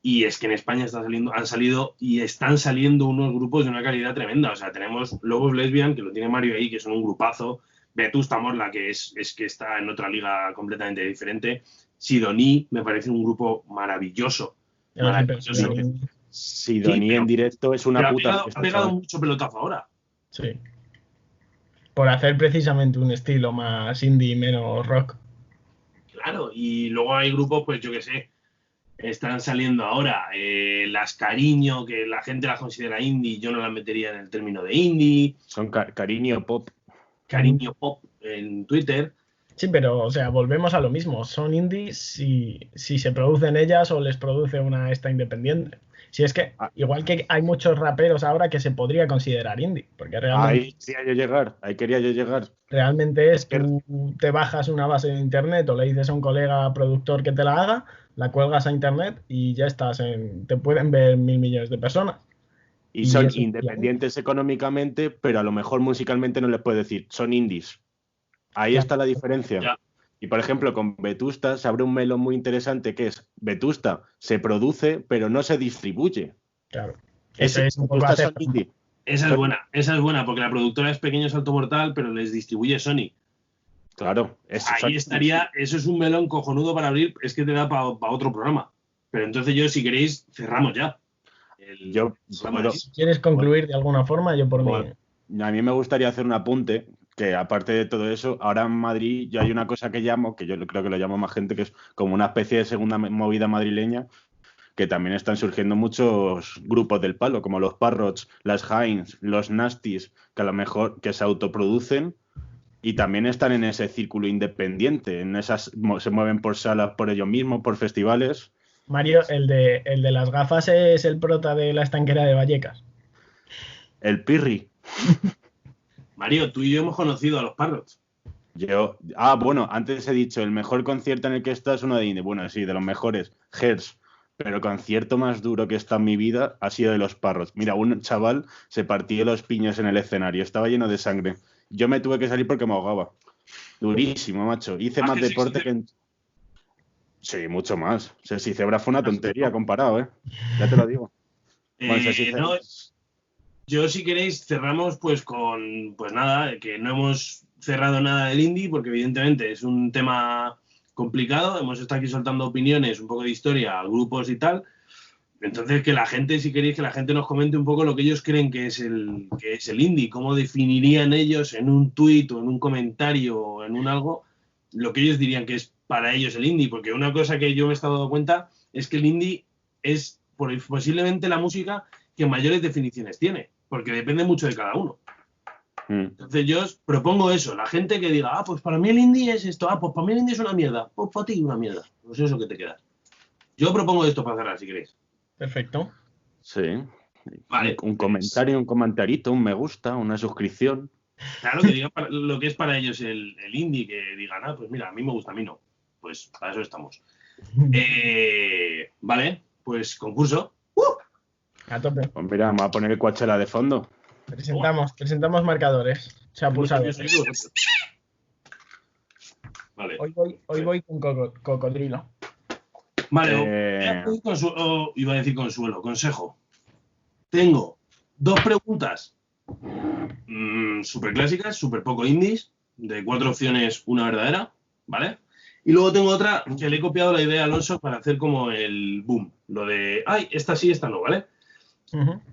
Y es que en España han salido y están saliendo unos grupos de una calidad tremenda. O sea, tenemos Lobos Lesbian, que lo tiene Mario ahí, que son un grupazo. Vetusta Morla, que es que está en otra liga completamente diferente. Sidoní, me parece un grupo maravilloso. Maravilloso. Sidoní en directo es una puta. Ha pegado mucho pelotazo ahora. Sí. Por hacer precisamente un estilo más indie y menos rock. Claro, y luego hay grupos, pues yo qué sé, están saliendo ahora las Cariño, que la gente las considera indie, yo no las metería en el término de indie. Son Cariño Pop. Cariño Pop en Twitter. Sí, pero, o sea, volvemos a lo mismo. Son indies si se producen ellas o les produce una esta independiente. Si es que, igual que hay muchos raperos ahora que se podría considerar indie, porque realmente... Ahí quería yo llegar. Realmente es tú te bajas una base de internet o le dices a un colega productor que te la haga, la cuelgas a internet y ya estás te pueden ver 1.000 millones de personas. Y son independientes económicamente, pero a lo mejor musicalmente no les puedes decir, son indies. Ahí está la diferencia. Ya. Y por ejemplo, con Vetusta se abre un melón muy interesante que es Vetusta se produce, pero no se distribuye. Claro. Esa es buena, porque la productora es Pequeño Salto Mortal, pero les distribuye Sony. Claro. Ahí estaría, eso es un melón cojonudo para abrir, es que te da para otro programa. Pero entonces yo, si queréis, cerramos ya. Si quieres concluir de alguna forma, yo por mí... A mí me gustaría hacer un apunte, que aparte de todo eso, ahora en Madrid ya hay una cosa que llamo, que yo creo que lo llamo más gente, que es como una especie de segunda movida madrileña, que también están surgiendo muchos grupos del palo, como los Parrots, las Heinz, los Nasties, que a lo mejor que se autoproducen y también están en ese círculo independiente, se mueven por salas por ellos mismos, por festivales. Mario, el de las gafas es el prota de La Estanquera de Vallecas. El Pirri. Mario, tú y yo hemos conocido a los Parrots. Bueno, antes he dicho, el mejor concierto en el que he estado es uno de indie. Bueno, sí, de los mejores, Hers. Pero el concierto más duro que he estado en mi vida ha sido de los Parrots. Mira, un chaval se partió los piños en el escenario, estaba lleno de sangre. Yo me tuve que salir porque me ahogaba. Durísimo, macho. Hice más deporte que... Sí, mucho más. Sexy Zebra fue una tontería comparado, ¿eh? Ya te lo digo. Yo, si queréis, cerramos pues con... Pues nada, que no hemos cerrado nada del indie, porque evidentemente es un tema complicado. Hemos estado aquí soltando opiniones, un poco de historia, grupos y tal. Entonces, que la gente, si queréis, que la gente nos comente un poco lo que ellos creen que es el indie, cómo definirían ellos en un tuit o en un comentario o en un algo, lo que ellos dirían que es para ellos el indie, porque una cosa que yo me he estado dando cuenta es que el indie es posiblemente la música que mayores definiciones tiene, porque depende mucho de cada uno. Entonces yo os propongo eso, la gente que diga, pues para mí el indie es esto, pues para mí el indie es una mierda, pues para ti una mierda, pues eso que te quedas. Yo propongo esto para cerrar, si queréis. Perfecto. Sí. Vale. Un comentario, un comentarito, un me gusta, una suscripción. Claro, que digan lo que es para ellos el indie, que digan, pues mira, a mí me gusta, a mí no. Pues para eso estamos. Vale, pues concurso. A tope. Pues mira, vamos a poner el Coachella de fondo. Presentamos marcadores. Se ha pulsado. Vale. Hoy voy con cocodrilo. Vale, iba a decir consuelo, consejo. Tengo 2 preguntas súper clásicas, súper poco indies, de 4 opciones, una verdadera, ¿vale? Y luego tengo otra que le he copiado la idea a Alonso para hacer como el boom, lo de, esta sí, esta no, ¿vale?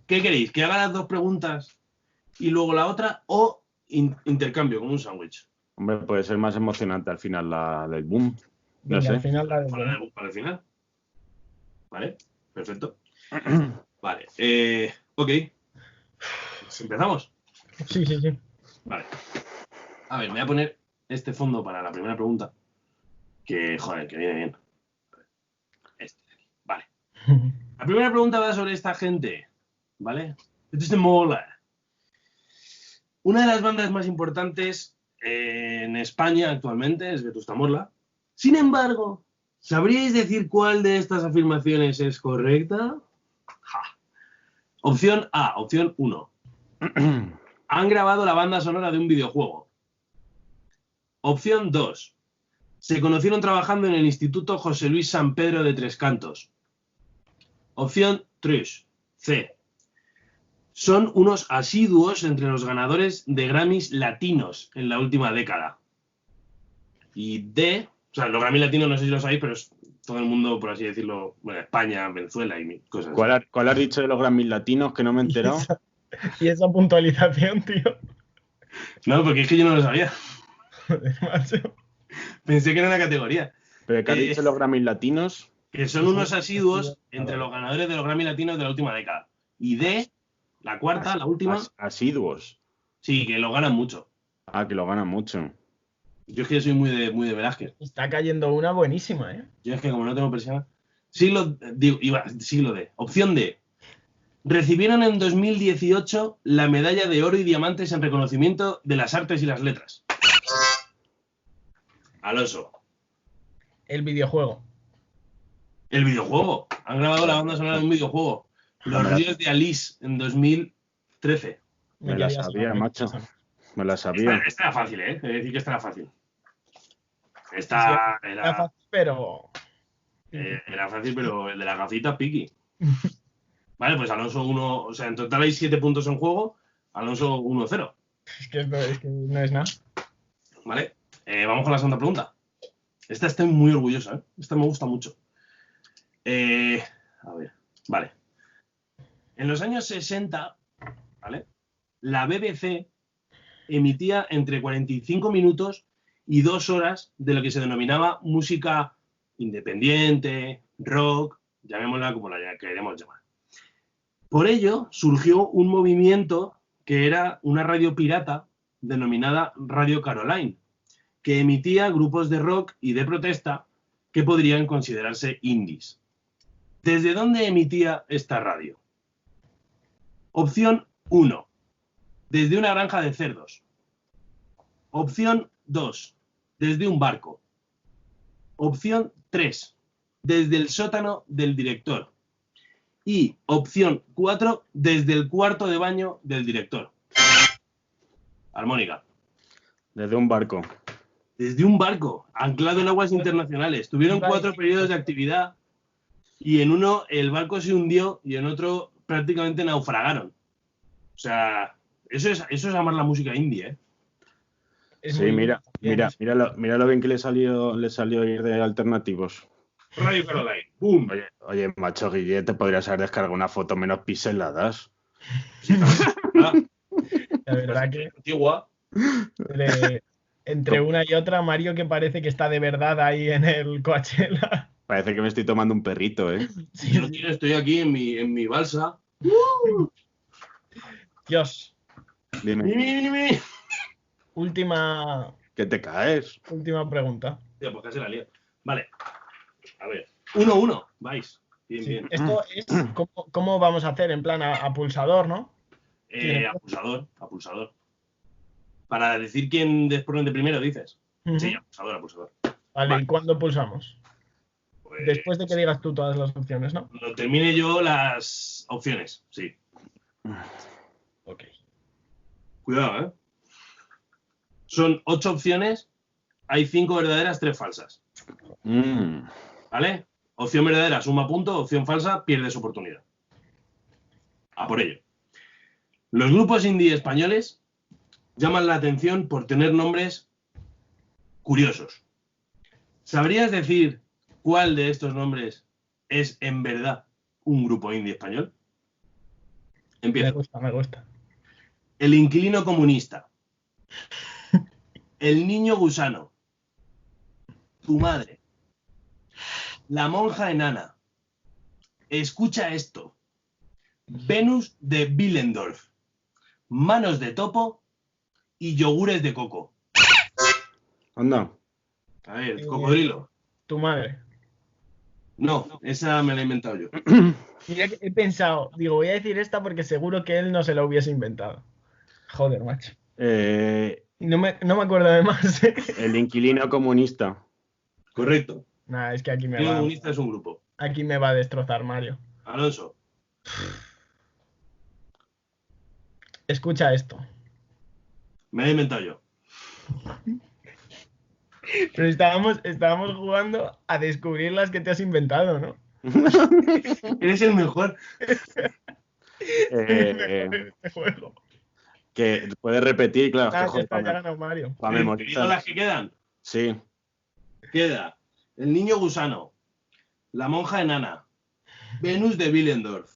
¿Qué queréis? ¿Que haga las 2 preguntas y luego la otra o intercambio, como un sándwich? Hombre, puede ser más emocionante al final la del boom. No sé. Al final para el final. Vale, perfecto. Vale, ok. Pues empezamos. Sí. Vale. A ver, me voy a poner este fondo para la primera pregunta. Que, joder, que viene bien. Este de aquí. Vale. La primera pregunta va sobre esta gente, ¿vale? Esto se mola. Una de las bandas más importantes en España actualmente es Vetusta Morla. Sin embargo, ¿sabríais decir cuál de estas afirmaciones es correcta? Ja. Opción A, opción 1. Han grabado la banda sonora de un videojuego. Opción 2. Se conocieron trabajando en el Instituto José Luis San Pedro de Tres Cantos. Opción 3. C. Son unos asiduos entre los ganadores de Grammys latinos en la última década. Y D. O sea, los Grammys latinos no sé si lo sabéis, pero es todo el mundo, por así decirlo, bueno, España, Venezuela y cosas así. ¿Cuál has dicho de los Grammys latinos que no me he enterado? Y esa puntualización, tío. No, porque es que yo no lo sabía. Joder, macho. Pensé que era una categoría. ¿Pero qué has dicho de los Grammys latinos? Que son unos asiduos entre los ganadores de los Grammy latinos de la última década. Y D, la cuarta, la última, Asiduos. sí, que lo ganan mucho. Ah, que lo ganan mucho. Yo es que soy muy de Velázquez. Está cayendo una buenísima, ¿eh? Yo es que como no tengo persiana. Siglo D. Opción D. Recibieron en 2018 la medalla de oro y diamantes en reconocimiento de las artes y las letras. Alonso. El videojuego. El videojuego. Han grabado la banda sonora de un videojuego. Los ríos de Alice en 2013. Me la quería sabía, saber. macho. Me la sabía. Esta era fácil, ¿eh? He de decir que esta era fácil. Sí, Esta Era era, fácil, pero... era fácil, pero el de la gafita, piqui. Vale, pues Alonso 1, o sea, en total hay 7 puntos en juego. Alonso 1-0. Es que no es nada. Vale, vamos con la segunda pregunta. Esta estoy muy orgullosa, ¿eh? Esta me gusta mucho. A ver, vale. En los años 60, ¿vale? La BBC emitía entre 45 minutos y 2 horas de lo que se denominaba música independiente, rock, llamémosla como la queremos llamar. Por ello surgió un movimiento que era una radio pirata denominada Radio Caroline, que emitía grupos de rock y de protesta que podrían considerarse indies. ¿Desde dónde emitía esta radio? Opción 1. Desde una granja de cerdos. Opción 2. Desde un barco. Opción 3. Desde el sótano del director. Y opción 4. Desde el cuarto de baño del director. Armónica. Desde un barco. Desde un barco, anclado en aguas internacionales. Tuvieron 4 periodos de actividad y en uno el barco se hundió y en otro prácticamente naufragaron. O sea, eso es amar la música indie, ¿eh? Es Sí, muy- mira lo bien que le salió ir de alternativos. Radio Caroline. ¡Bum! Oye, macho Guille, te podrías haber descargado una foto menos pixeladas. La verdad que Antigua. entre una y otra, Mario que parece que está de verdad ahí en el Coachella. Parece que me estoy tomando un perrito, ¿eh? Yo no quiero, estoy aquí en mi balsa. Dios. Dime, ¡Mi! Última ¿qué te caes? pregunta. Tío, pues casi la lío. Vale. A ver. 1-1. Vais. Bien, Sí, bien. esto es cómo vamos a hacer en plan a pulsador, ¿no? A pulsador. Para decir quién responde primero, dices. Ujú. Sí, a pulsador. Vale, Vale. ¿y cuándo pulsamos? Pues, Después de que digas tú todas las opciones, ¿no? cuando termine yo las opciones, sí. Ok. Cuidado, ¿eh? Son 8 opciones, hay 5 verdaderas, 3 falsas. ¿Vale? Opción verdadera suma punto, opción falsa pierdes oportunidad. A por ello. Los grupos indie españoles llaman la atención por tener nombres curiosos. ¿Sabrías decir cuál de estos nombres es en verdad un grupo indie español? Empiezo. Me gusta. El inquilino comunista. El niño gusano. Tu madre. La monja enana. Escucha esto. Venus de Willendorf. Manos de topo y yogures de coco. Anda. A ver, cocodrilo. Tu madre. No, esa me la he inventado yo. Mira que he pensado, digo, voy a decir esta porque seguro que él no se la hubiese inventado. Joder, macho. No me acuerdo de más. El inquilino comunista. Correcto. Nah, es que aquí me El va. comunista es un grupo. Aquí me va a destrozar Mario. Alonso. Escucha esto. Me la he inventado yo. Pero estábamos jugando a descubrir las que te has inventado, ¿no? Eres el mejor. Este juego. Que puedes repetir, claro. Ah, que, joder, ya ha ganado Mario. para ¿Te digo memorizar. las que quedan? Sí. Queda el niño gusano, la monja enana, Venus de Willendorf.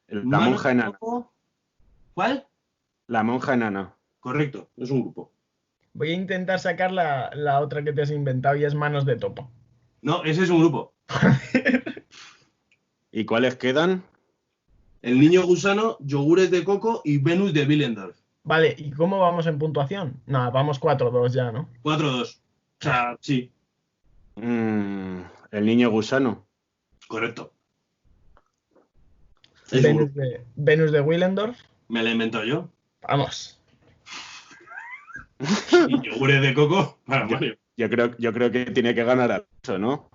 La Manos monja de enana. Coco. ¿Cuál? La monja enana. Correcto, es un grupo. Voy a intentar sacar la otra que te has inventado y es Manos de Topo. No, ese es un grupo. ¿Y cuáles quedan? El niño gusano, yogures de coco y Venus de Willendorf. Vale, ¿y cómo vamos en puntuación? Nada, vamos 4-2 ya, ¿no? 4-2. O sea, sí, El niño gusano. correcto. Es un grupo. Venus de Willendorf. Me la he inventado yo. Vamos. Y yogures de coco para Mario. Yo creo que tiene que ganar a eso, ¿no?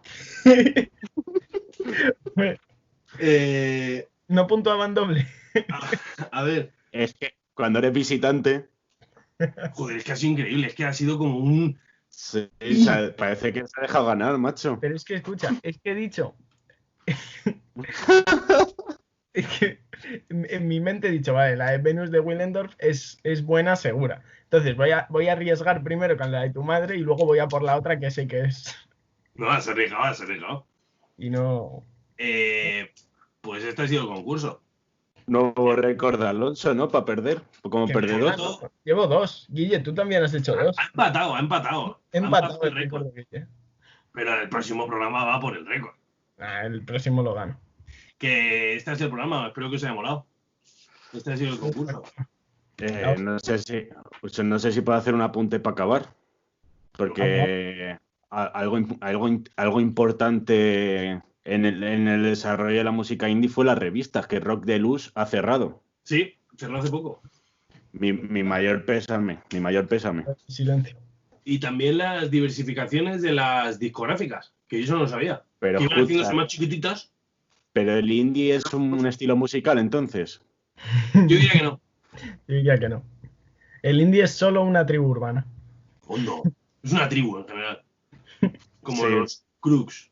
No puntuaban doble. A ver, Es que cuando eres visitante, joder, es que ha sido increíble. Es que ha sido como un... sí, o sea, parece que se ha dejado ganar, macho. Pero es que escucha, es que he dicho. Es que en mi mente he dicho, vale, la de Venus de Willendorf es buena, segura. Entonces voy a arriesgar primero con la de tu madre y luego voy a por la otra que sé que es. No, has arriesgado, has arriesgado. Y no. Pues este ha sido el concurso. Nuevo récord de Alonso, ¿no? Para perder. Como Que perdedor. no. Llevo 2. Guille, tú también has hecho 2. Ha empatado, ha empatado. He Ha empatado el el récord. récord de Guille. Pero el próximo programa va por el récord. El próximo lo gano. Que este ha sido el programa, espero que os haya molado. Este ha sido el concurso. No sé si puedo hacer un apunte para acabar. Porque algo importante en el desarrollo de la música indie fue las revistas, que Rock de Luz ha cerrado. Sí, cerró hace poco. Mi mayor pésame. Silencio. Y también las diversificaciones de las discográficas, que yo eso no lo sabía. Pero que iban haciéndose escucha, más chiquititas. pero el indie es un estilo musical, entonces. Yo diría que no. Yo diría que no. El indie es solo una tribu urbana. Oh, no. Es una tribu en general. Como Sí. los Crooks.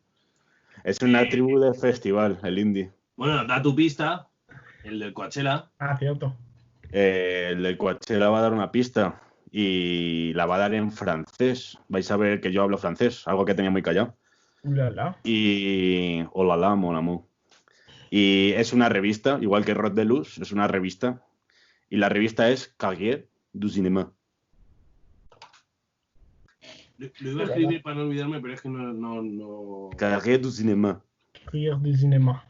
Es una tribu de festival, el indie. Bueno, da tu pista. El del Coachella. Ah, cierto. El del Coachella va a dar una pista y la va a dar en francés. Vais a ver que yo hablo francés, algo que tenía muy callado. Ulala. Y Olala, mon amour. Y es una revista, igual que Rock de Luz, es una revista. Y la revista es Carrier du Cinéma. Lo iba a escribir para no olvidarme, pero es que no... Carrier du Cinéma. Rier du Cinema.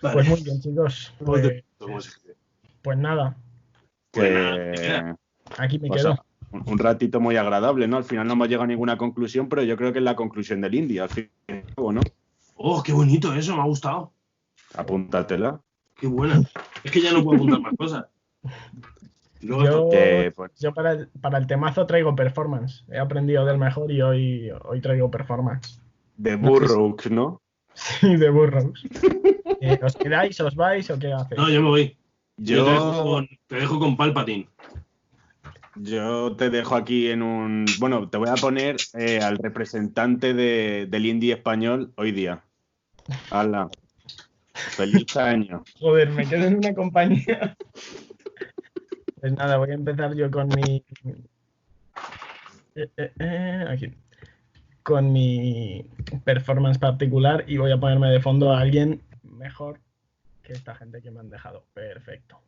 Vale. Pues muy bien, chicos. ¿Cómo se escribe? Pues nada, Pues nada, te queda. aquí me O quedo. sea, un ratito muy agradable, ¿no? Al final no hemos llegado a ninguna conclusión, pero yo creo que es la conclusión del indie, al fin y al cabo, ¿no? Oh, qué bonito eso, me ha gustado. Apúntatela. Qué buena. Es que ya no puedo apuntar más cosas. Luego Pues, Yo para el temazo traigo performance. He aprendido del mejor y hoy traigo performance. de Burroughs, ¿no? Sí, de burros. ¿Os quedáis, os vais o qué hacéis? No, yo me voy. Yo Te dejo con Palpatine. te dejo aquí en un... Bueno, te voy a poner al representante del indie español hoy día. Hala. Feliz año. Joder, me quedo en una compañía. Pues nada, voy a empezar yo con mi... aquí. Con mi performance particular y voy a ponerme de fondo a alguien mejor que esta gente que me han dejado. Perfecto.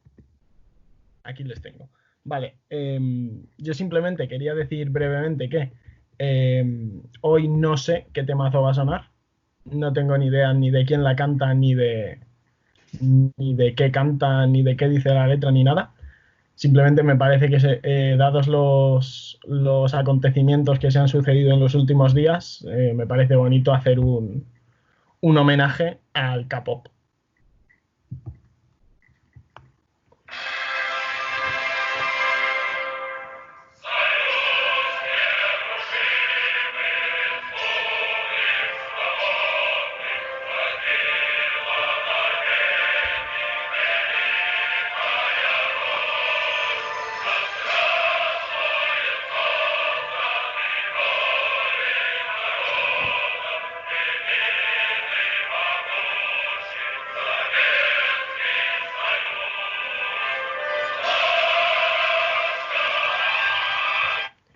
Aquí les tengo. Vale, yo simplemente quería decir brevemente que hoy no sé qué temazo va a sonar. No tengo ni idea ni de quién la canta, ni de qué canta, ni de qué dice la letra, ni nada. Simplemente me parece que dados los acontecimientos que se han sucedido en los últimos días, me parece bonito hacer un un homenaje al K-pop.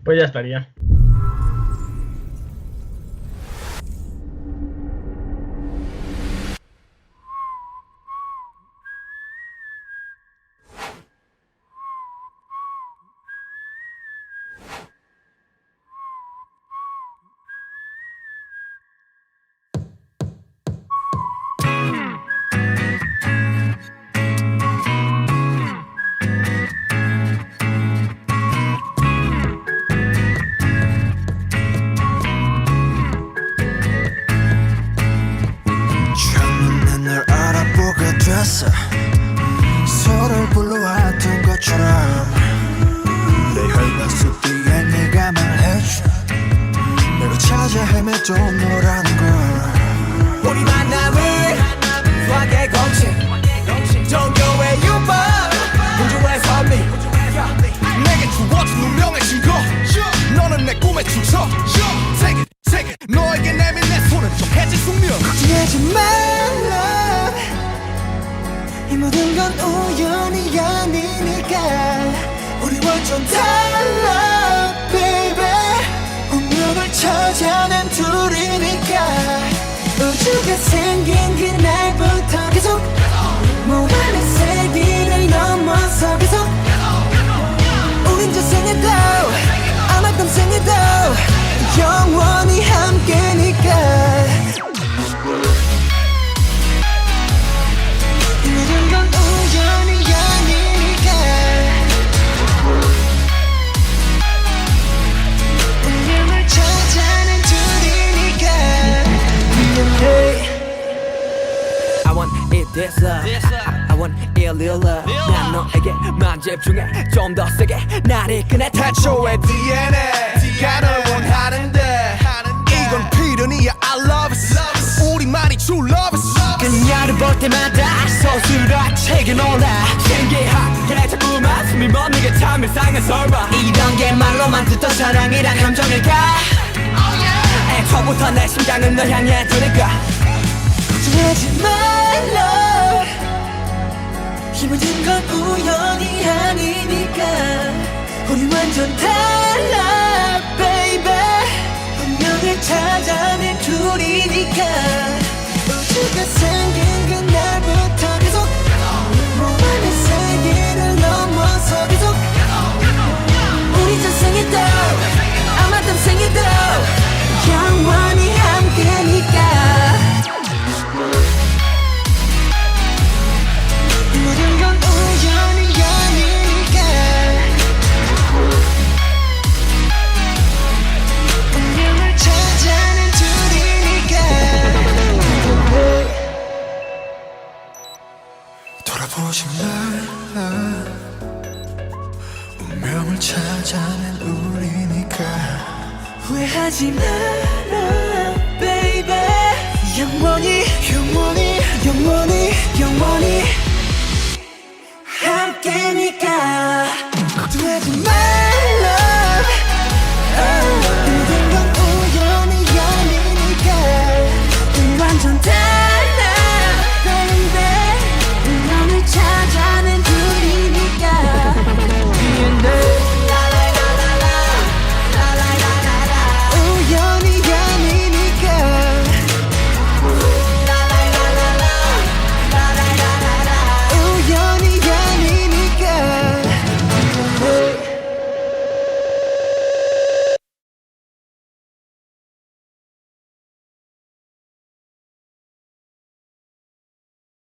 Pues ya estaría. 처음에 널 알아보게 됐어. 서로를 불러왔던 것처럼 내 혈관 속 뒤에 네가 말해줘. 내가 찾아 헤매도 너라는 걸. 우리 만남을 수학의 공식 종교의 유머 우주의 선미 내게 주어진 운명의 증거. 너는 내 꿈의 주석. Take it 너에게 내민 내 손은 좀 해질 숙명. 걱정하지 말라. 이 모든 건 우연이 아니니까. 우리 완전 달라 baby. 운명을 찾아낸 둘이니까. 우주가 생긴 그날부터 계속 무한의 세기를 넘어서 계속 우린 저 생에도 아마 땀 생에도 영원히 함께니까. 모든 건 우연이 아니니까. 운명을 찾아낸 둘이니까. I want it this love. I want it real love. 난 너에게만 집중해 좀 더 세게 날 이끄네. 태초의 DNA가 널 원하는데 이건 필연이야. I love it. 우리만이 true love it. 그녀를 볼 때마다 서술화책에 놀라. 신기하게 자꾸만 숨이 멎는 참 이상한 설마. 이런 게 말로만 듣던 사랑이란 감정일까. 애초부터 내 심장은 널 향해 두니까. 걱정하지 말라. 이 모든 건 우연이 아니니까. 우리 완전 달라 baby. 운명을 찾아낸 둘이니까. 우주가 생긴 그날부터 계속 무한의 세계를 넘어서 계속 우리 전생에도 아마 땀 생에도 영원히 함께니까. 모든 건 우연이 아니니까. 운명을 찾아낸 둘이니까. 돌아보지 말라. 운명을 찾아낸 우리니까. 후회하지 마라 baby. 영원히 영원히 영원히 영원히 함께니까. 걱정하지 마.